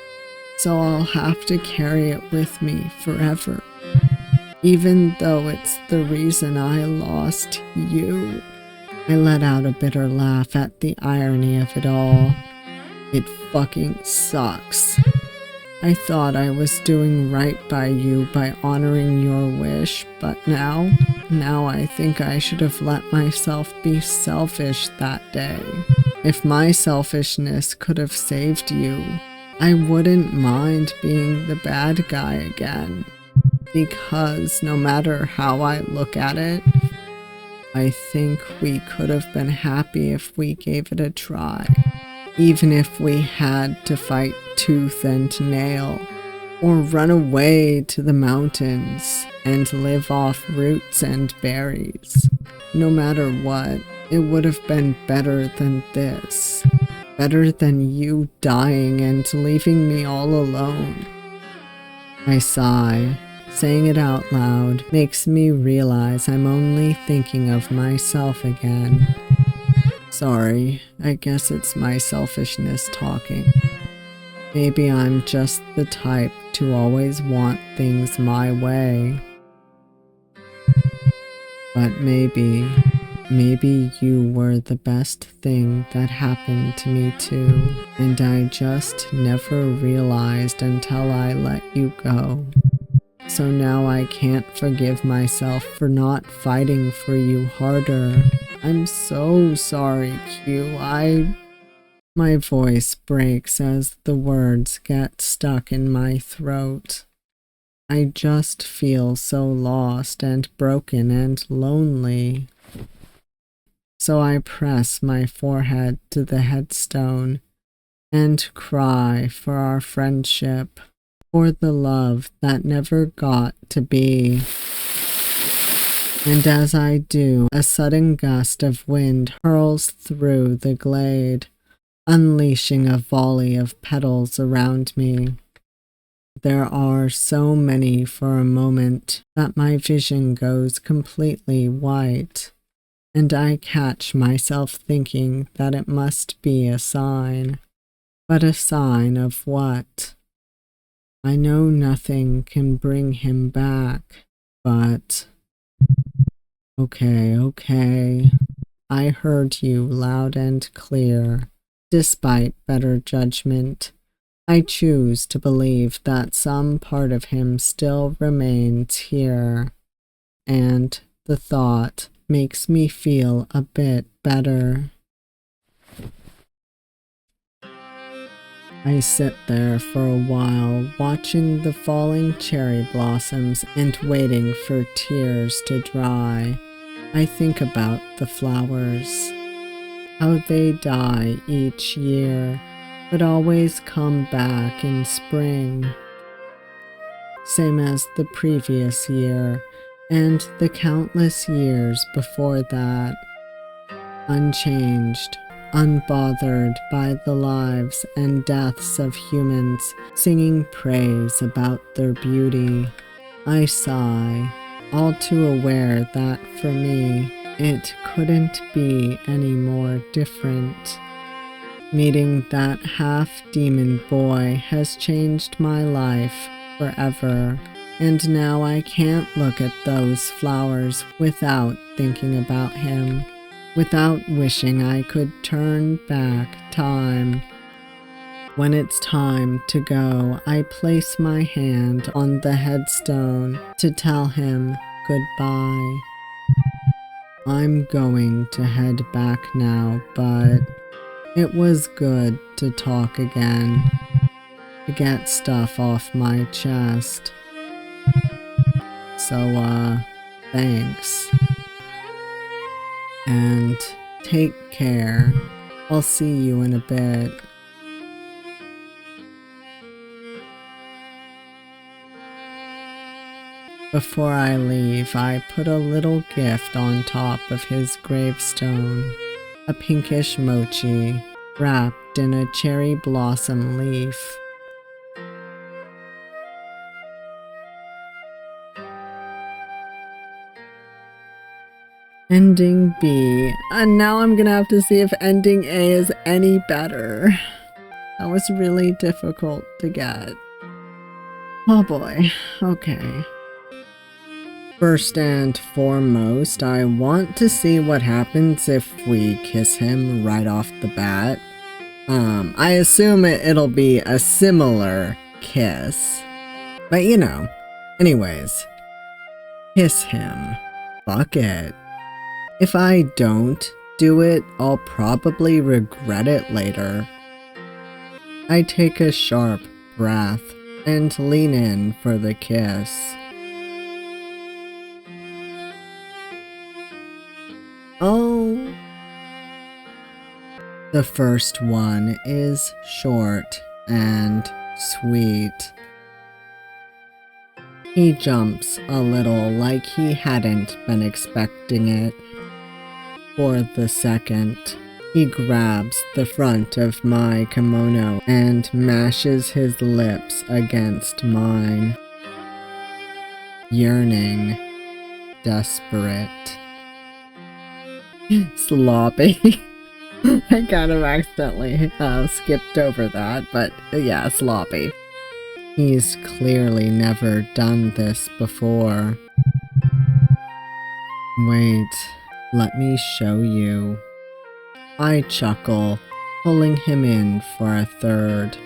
Speaker 1: so I'll have to carry it with me forever, even though it's the reason I lost you. I let out a bitter laugh at the irony of it all. It fucking sucks. I thought I was doing right by you by honoring your wish, but now I think I should have let myself be selfish that day. If my selfishness could have saved you, I wouldn't mind being the bad guy again. Because no matter how I look at it, I think we could have been happy if we gave it a try. Even if we had to fight tooth and nail, or run away to the mountains and live off roots and berries. No matter what, it would have been better than this. Better than you dying and leaving me all alone. I sigh. Saying it out loud makes me realize I'm only thinking of myself again. Sorry, I guess it's my selfishness talking. Maybe I'm just the type to always want things my way. But maybe you were the best thing that happened to me too, and I just never realized until I let you go. So now I can't forgive myself for not fighting for you harder. I'm so sorry, Kyū. My voice breaks as the words get stuck in my throat. I just feel so lost and broken and lonely. So I press my forehead to the headstone and cry for our friendship, for the love that never got to be. And as I do, a sudden gust of wind hurls through the glade, unleashing a volley of petals around me. There are so many for a moment that my vision goes completely white, and I catch myself thinking that it must be a sign. But a sign of what? I know nothing can bring him back, but... Okay. I heard you loud and clear. Despite better judgment, I choose to believe that some part of him still remains here, and the thought makes me feel a bit better. I sit there for a while, watching the falling cherry blossoms and waiting for tears to dry. I think about the flowers, how they die each year, but always come back in spring. Same as the previous year, and the countless years before that. Unchanged, unbothered by the lives and deaths of humans, singing praise about their beauty. I sigh, all too aware that for me, it couldn't be any more different. Meeting that half-demon boy has changed my life forever, and now I can't look at those flowers without thinking about him, without wishing I could turn back time. When it's time to go, I place my hand on the headstone to tell him goodbye. I'm going to head back now, but it was good to talk again, to get stuff off my chest. So, thanks. And take care. I'll see you in a bit. Before I leave, I put a little gift on top of his gravestone. A pinkish mochi, wrapped in a cherry blossom leaf. Ending B, and now I'm gonna have to see if ending A is any better. That was really difficult to get. Oh boy, okay. First and foremost, I want to see what happens if we kiss him right off the bat. I assume it'll be a similar kiss. But you know, anyways. Kiss him. Fuck it. If I don't do it, I'll probably regret it later. I take a sharp breath and lean in for the kiss. Oh. The first one is short and sweet. He jumps a little like he hadn't been expecting it. For the second, he grabs the front of my kimono and mashes his lips against mine. Yearning, desperate. Sloppy. I kind of accidentally skipped over that, but yeah, sloppy. He's clearly never done this before. Wait, let me show you. I chuckle, pulling him in for a third.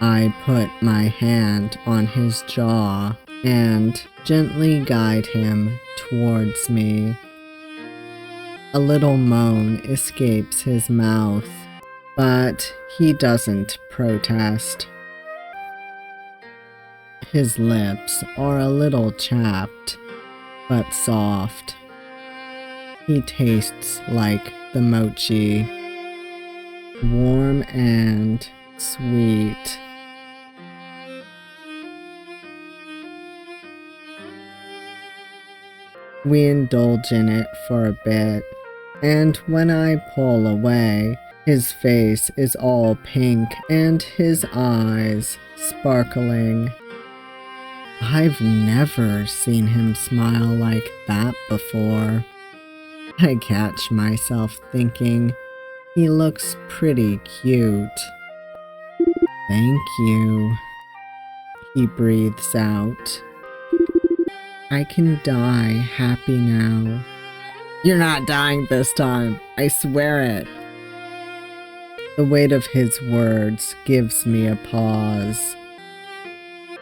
Speaker 1: I put my hand on his jaw and gently guide him towards me. A little moan escapes his mouth, but he doesn't protest. His lips are a little chapped, but soft. He tastes like the mochi, warm and sweet. We indulge in it for a bit, and when I pull away, his face is all pink and his eyes sparkling. I've never seen him smile like that before. I catch myself thinking, he looks pretty cute. Thank you, he breathes out. I can die happy now. You're not dying this time, I swear it. The weight of his words gives me a pause.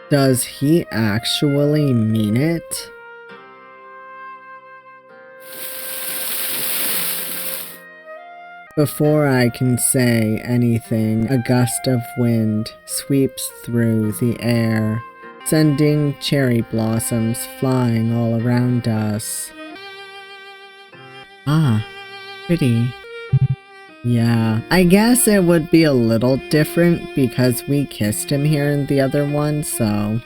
Speaker 1: Does he actually mean it? Before I can say anything, a gust of wind sweeps through the air, sending cherry blossoms flying all around us. Ah, pretty. Yeah, I guess it would be a little different because we kissed him here in the other one, so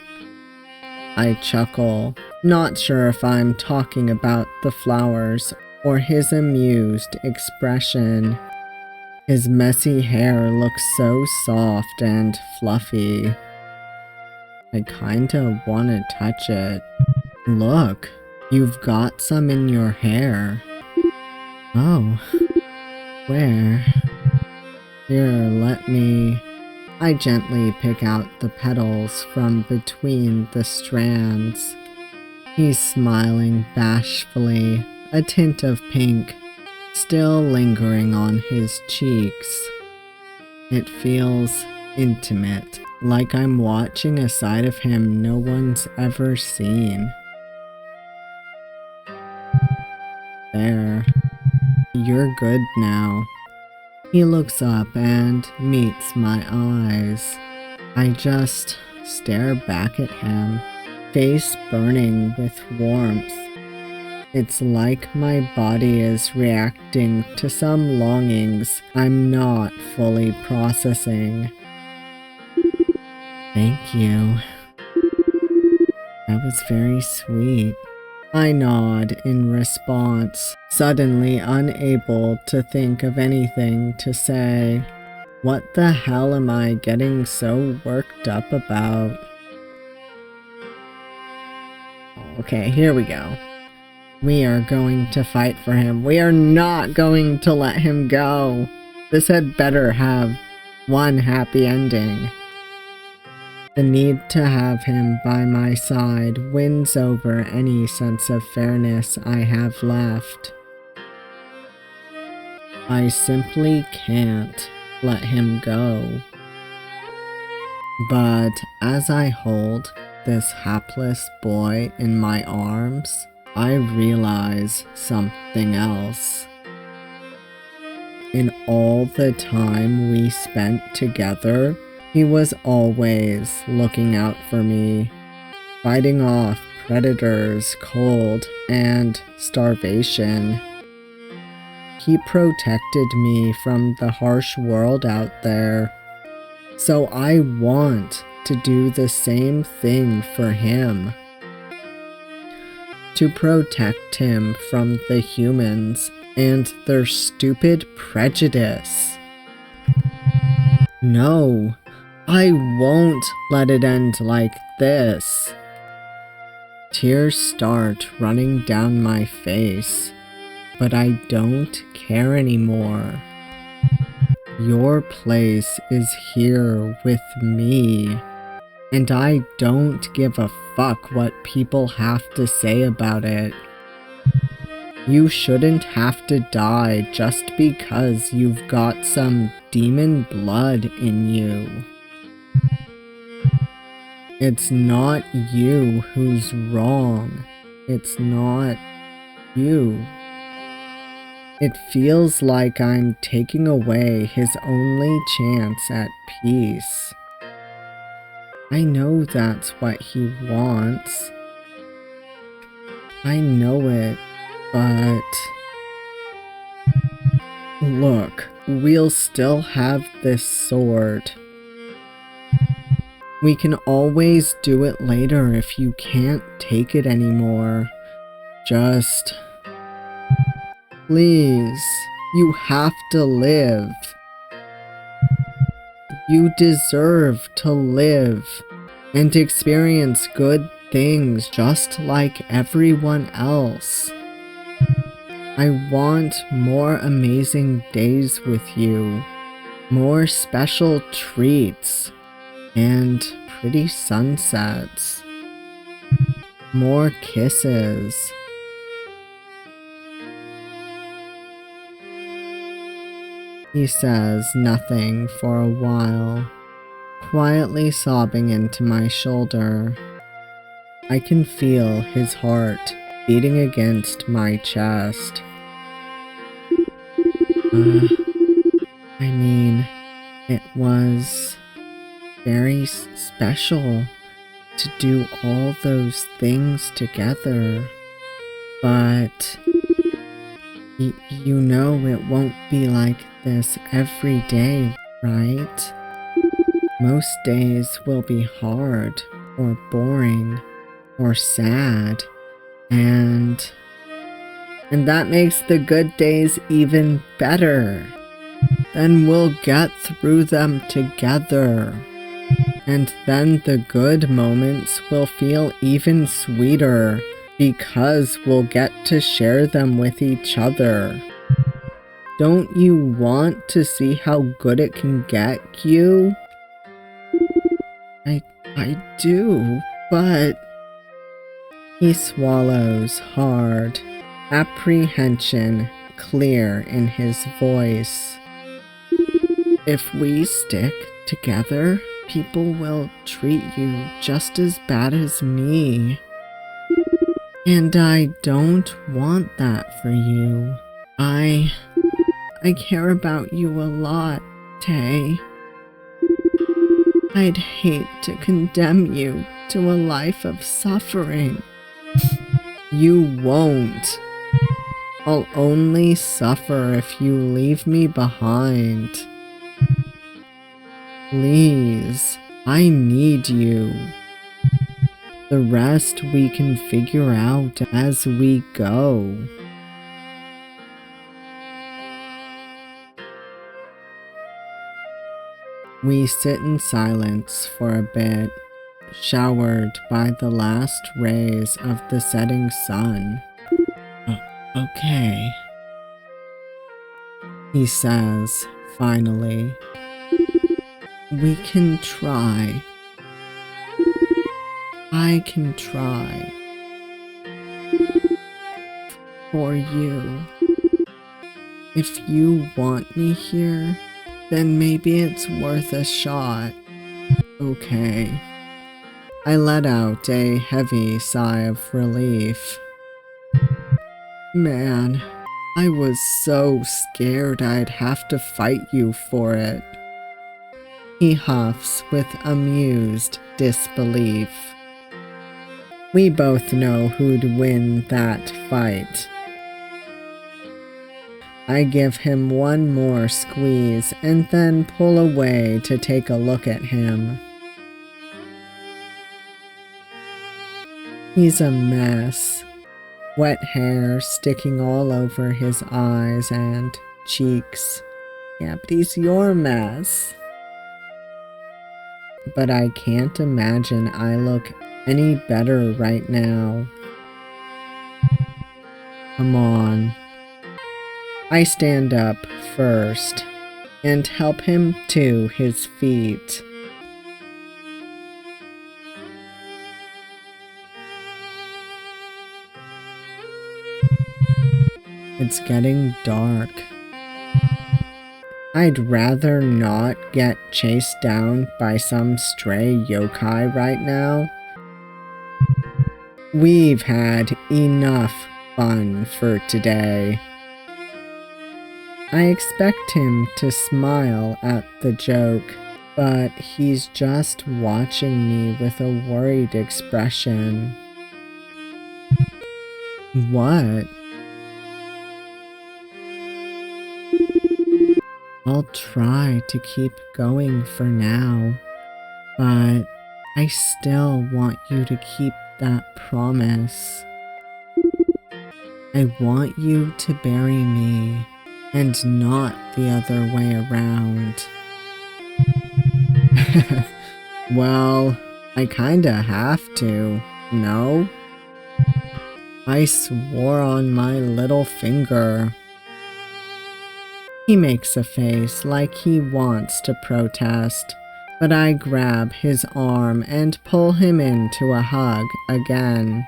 Speaker 1: I chuckle, not sure if I'm talking about the flowers or his amused expression. His messy hair looks so soft and fluffy. I kinda wanna touch it. Look, you've got some in your hair. Oh, where? Here, let me... I gently pick out the petals from between the strands. He's smiling bashfully, a tint of pink still lingering on his cheeks. It feels intimate, like I'm watching a side of him no one's ever seen. There. You're good now. He looks up and meets my eyes. I just stare back at him, face burning with warmth. It's like my body is reacting to some longings I'm not fully processing. Thank you. That was very sweet. I nod in response, suddenly unable to think of anything to say. What the hell am I getting so worked up about? Okay, here we go. We are going to fight for him. We are not going to let him go. This had better have one happy ending. The need to have him by my side wins over any sense of fairness I have left. I simply can't let him go. But as I hold this hapless boy in my arms, I realize something else. In all the time we spent together, he was always looking out for me, fighting off predators, cold, and starvation. He protected me from the harsh world out there, so I want to do the same thing for him. To protect him from the humans and their stupid prejudice. No, I won't let it end like this. Tears start running down my face, but I don't care anymore. Your place is here with me, and I don't give a fuck what people have to say about it. You shouldn't have to die just because you've got some demon blood in you. It's not you who's wrong. It's not you. It feels like I'm taking away his only chance at peace. I know that's what he wants. I know it, but... Look, we'll still have this sword. We can always do it later if you can't take it anymore. Just... Please, you have to live. You deserve to live and experience good things just like everyone else. I want more amazing days with you, more special treats, and pretty sunsets, more kisses. He says nothing for a while, quietly sobbing into my shoulder. I can feel his heart beating against my chest. I mean, it was very special to do all those things together, but you know it won't be like this every day, right? Most days will be hard, or boring, or sad, and that makes the good days even better. then we'll get through them together. And then the good moments will feel even sweeter because we'll get to share them with each other. Don't you want to see how good it can get, Kyū? I do, but... He swallows hard, apprehension clear in his voice. If we stick together, people will treat you just as bad as me. And I don't want that for you. I care about you a lot, Tei. I'd hate to condemn you to a life of suffering. You won't. I'll only suffer if you leave me behind. Please, I need you. The rest we can figure out as we go. We sit in silence for a bit, showered by the last rays of the setting sun. Okay, he says, finally. We can try. I can try. For you. If you want me here, then maybe it's worth a shot. Okay. I let out a heavy sigh of relief. Man, I was so scared I'd have to fight you for it. He huffs with amused disbelief. We both know who'd win that fight. I give him one more squeeze and then pull away to take a look at him. He's a mess. Wet hair sticking all over his eyes and cheeks. Yeah, but he's your mess. But I can't imagine I look any better right now. Come on. I stand up first and help him to his feet. It's getting dark. I'd rather not get chased down by some stray yokai right now. We've had enough fun for today. I expect him to smile at the joke, but he's just watching me with a worried expression. What? I'll try to keep going for now, but I still want you to keep that promise. I want you to bury me, and not the other way around. Well, I kinda have to, no? I swore on my little finger. He makes a face like he wants to protest, but I grab his arm and pull him into a hug again.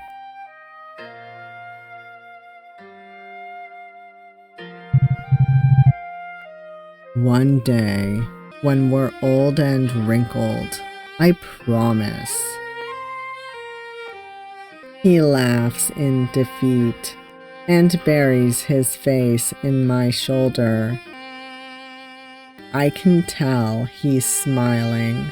Speaker 1: One day, when we're old and wrinkled, I promise. He laughs in defeat and buries his face in my shoulder. I can tell he's smiling.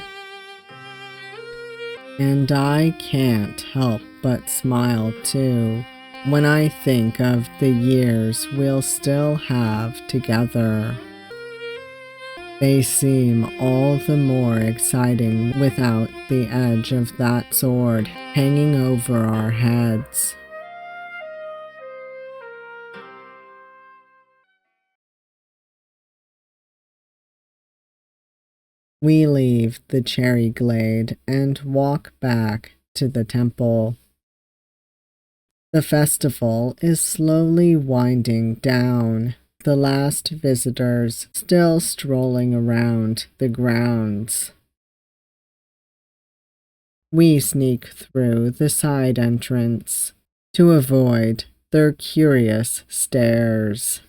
Speaker 1: And I can't help but smile too when I think of the years we'll still have together. They seem all the more exciting without the edge of that sword hanging over our heads. We leave the cherry glade and walk back to the temple. The festival is slowly winding down, the last visitors still strolling around the grounds. We sneak through the side entrance to avoid their curious stares.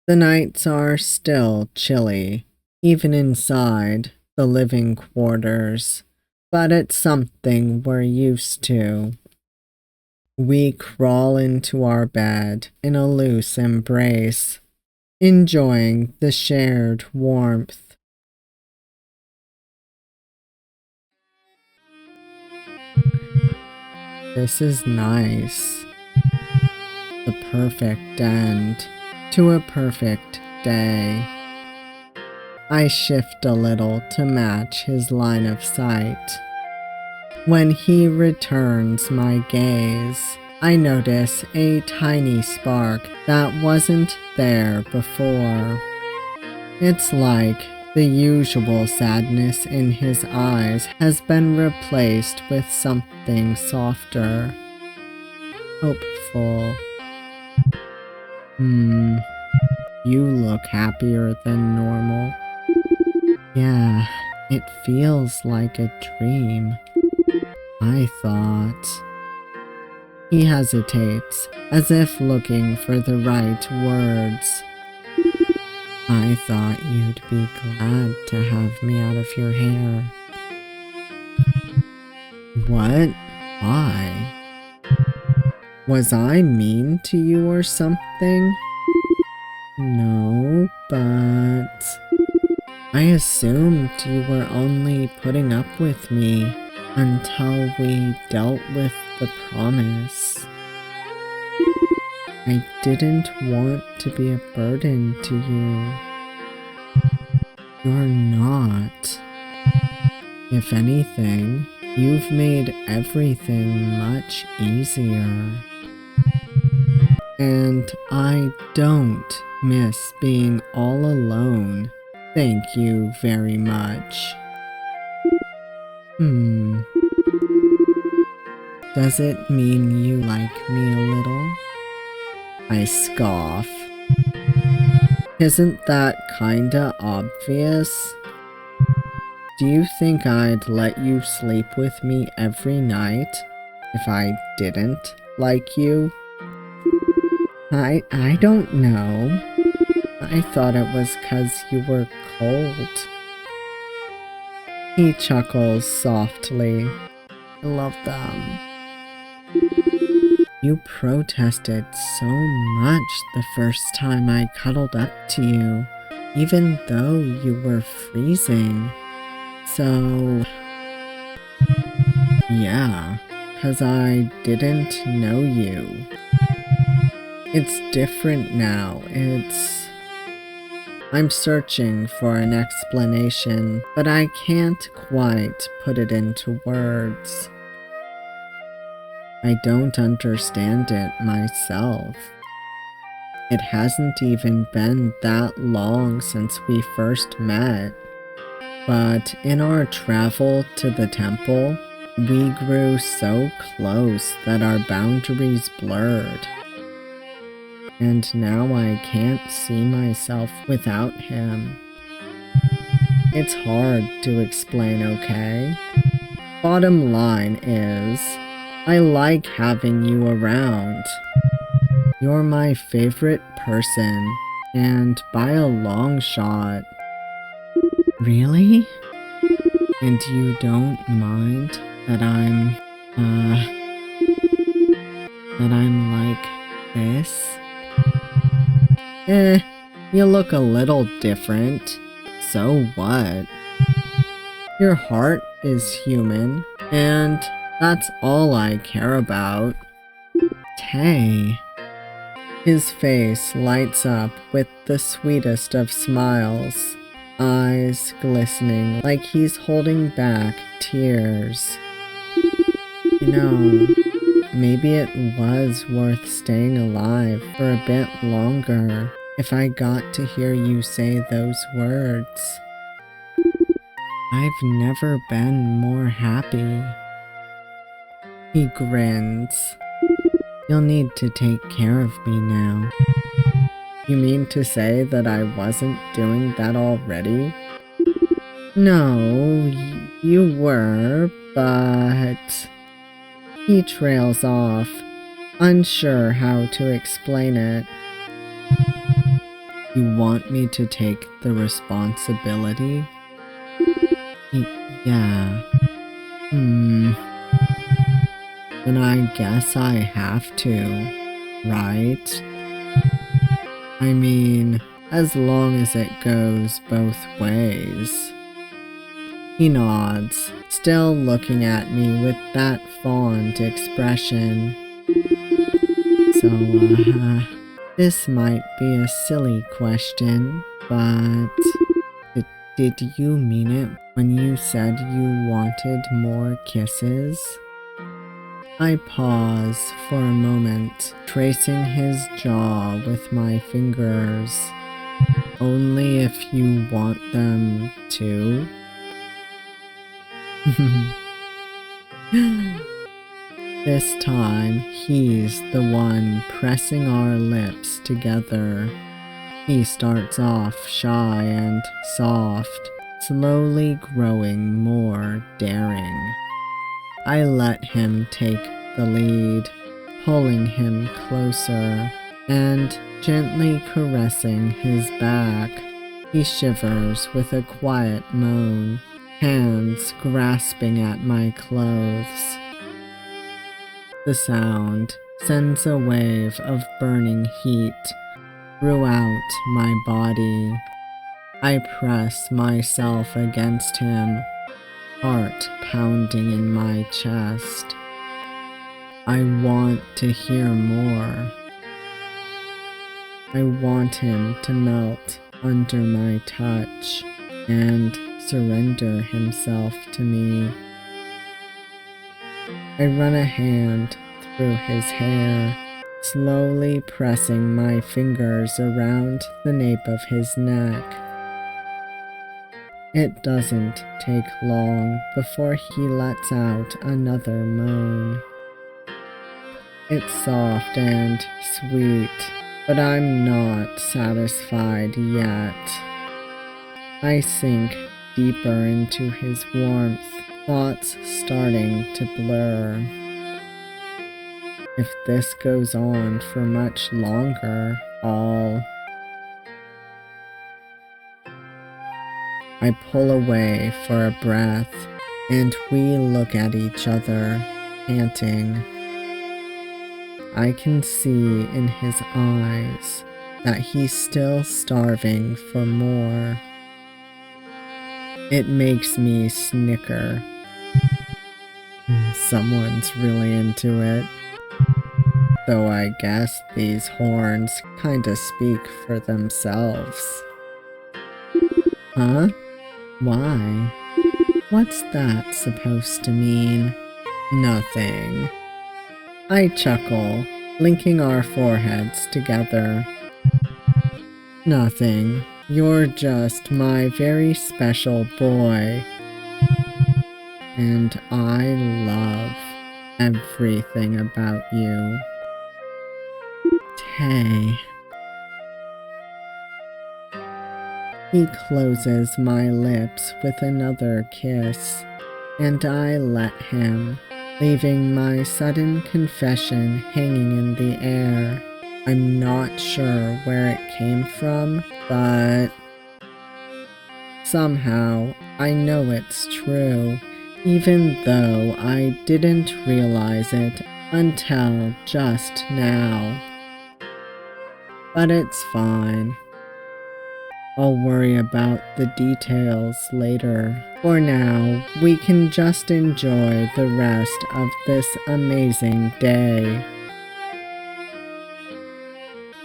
Speaker 1: The nights are still chilly, even inside the living quarters, but it's something we're used to. We crawl into our bed in a loose embrace, enjoying the shared warmth. This is nice. The perfect end to a perfect day. I shift a little to match his line of sight. When he returns my gaze, I notice a tiny spark that wasn't there before. It's like the usual sadness in his eyes has been replaced with something softer, hopeful. You look happier than normal. Yeah, it feels like a dream. I thought. He hesitates, as if looking for the right words. I thought you'd be glad to have me out of your hair. What? Why? Was I mean to you or something? No, but I assumed you were only putting up with me until we dealt with the promise. I didn't want to be a burden to you. You're not. If anything, you've made everything much easier. And I don't miss being all alone. Thank you very much. Does it mean you like me a little? I scoff. Isn't that kinda obvious? Do you think I'd let you sleep with me every night if I didn't like you? I don't know. I thought it was 'cause you were cold. He chuckles softly. I love them. You protested so much the first time I cuddled up to you, even though you were freezing. So, yeah, 'cause I didn't know you. It's different now. I'm searching for an explanation, but I can't quite put it into words. I don't understand it myself. It hasn't even been that long since we first met. But in our travel to the temple, we grew so close that our boundaries blurred. And now I can't see myself without him. It's hard to explain, okay? Bottom line is, I like having you around. You're my favorite person, and by a long shot. Really? And you don't mind that I'm like this? You look a little different. So what? Your heart is human, and that's all I care about. Tei. His face lights up with the sweetest of smiles, eyes glistening like he's holding back tears. You know, maybe it was worth staying alive for a bit longer if I got to hear you say those words. I've never been more happy. He grins. You'll need to take care of me now. You mean to say that I wasn't doing that already? No, you were, but... He trails off, unsure how to explain it. You want me to take the responsibility? Yeah. Then I guess I have to, right? I mean, as long as it goes both ways. He nods, still looking at me with that fond expression. So, this might be a silly question, but did you mean it when you said you wanted more kisses? I pause for a moment, tracing his jaw with my fingers. Only if you want them to? This time, he's the one pressing our lips together. He starts off shy and soft, slowly growing more daring. I let him take the lead, pulling him closer and gently caressing his back. He shivers with a quiet moan, hands grasping at my clothes. The sound sends a wave of burning heat throughout my body. I press myself against him, heart pounding in my chest. I want to hear more. I want him to melt under my touch and surrender himself to me. I run a hand through his hair, slowly pressing my fingers around the nape of his neck. It doesn't take long before he lets out another moan. It's soft and sweet, but I'm not satisfied yet. I sink deeper into his warmth, thoughts starting to blur. If this goes on for much longer, I pull away for a breath, and we look at each other, panting. I can see in his eyes that he's still starving for more. It makes me snicker. Someone's really into it. Though I guess these horns kinda speak for themselves. Huh? Why? What's that supposed to mean? Nothing. I chuckle, linking our foreheads together. Nothing. You're just my very special boy. And I love everything about you. Tei. He closes my lips with another kiss, and I let him, leaving my sudden confession hanging in the air. I'm not sure where it came from, but somehow I know it's true, even though I didn't realize it until just now. But it's fine. I'll worry about the details later. For now, we can just enjoy the rest of this amazing day.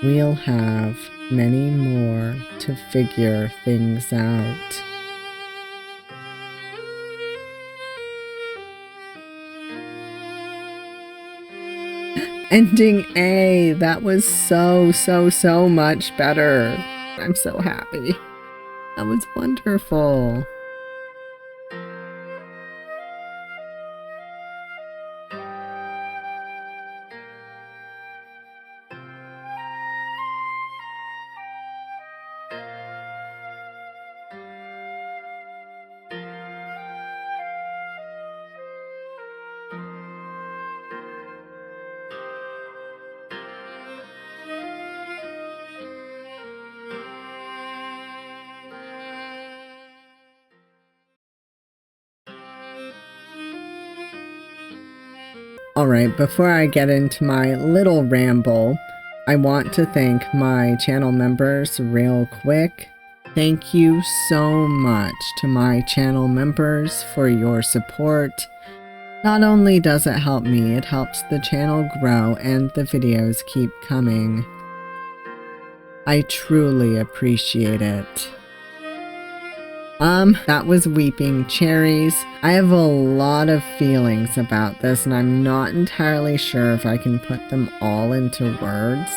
Speaker 1: We'll have many more to figure things out. Ending A! That was so much better. I'm so happy. That was wonderful. Alright, before I get into my little ramble, I want to thank my channel members real quick. Thank you so much to my channel members for your support. Not only does it help me, it helps the channel grow and the videos keep coming. I truly appreciate it. That was Weeping Cherries. I have a lot of feelings about this and I'm not entirely sure if I can put them all into words.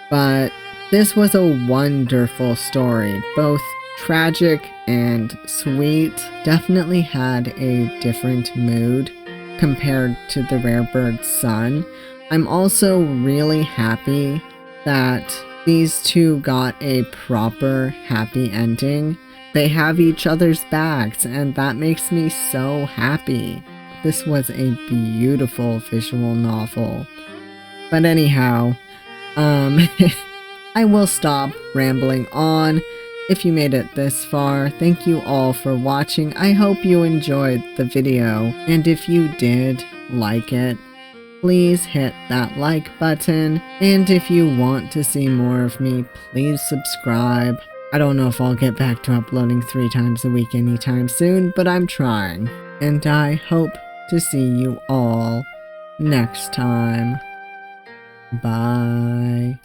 Speaker 1: But this was a wonderful story, both tragic and sweet. Definitely had a different mood compared to the Rare Bird's son. I'm also really happy that these two got a proper happy ending. They have each other's backs, and that makes me so happy. This was a beautiful visual novel. But anyhow, I will stop rambling on. If you made it this far, thank you all for watching. I hope you enjoyed the video, and if you did like it, please hit that like button, and if you want to see more of me, please subscribe. I don't know if I'll get back to uploading 3 times a week anytime soon, but I'm trying. And I hope to see you all next time. Bye.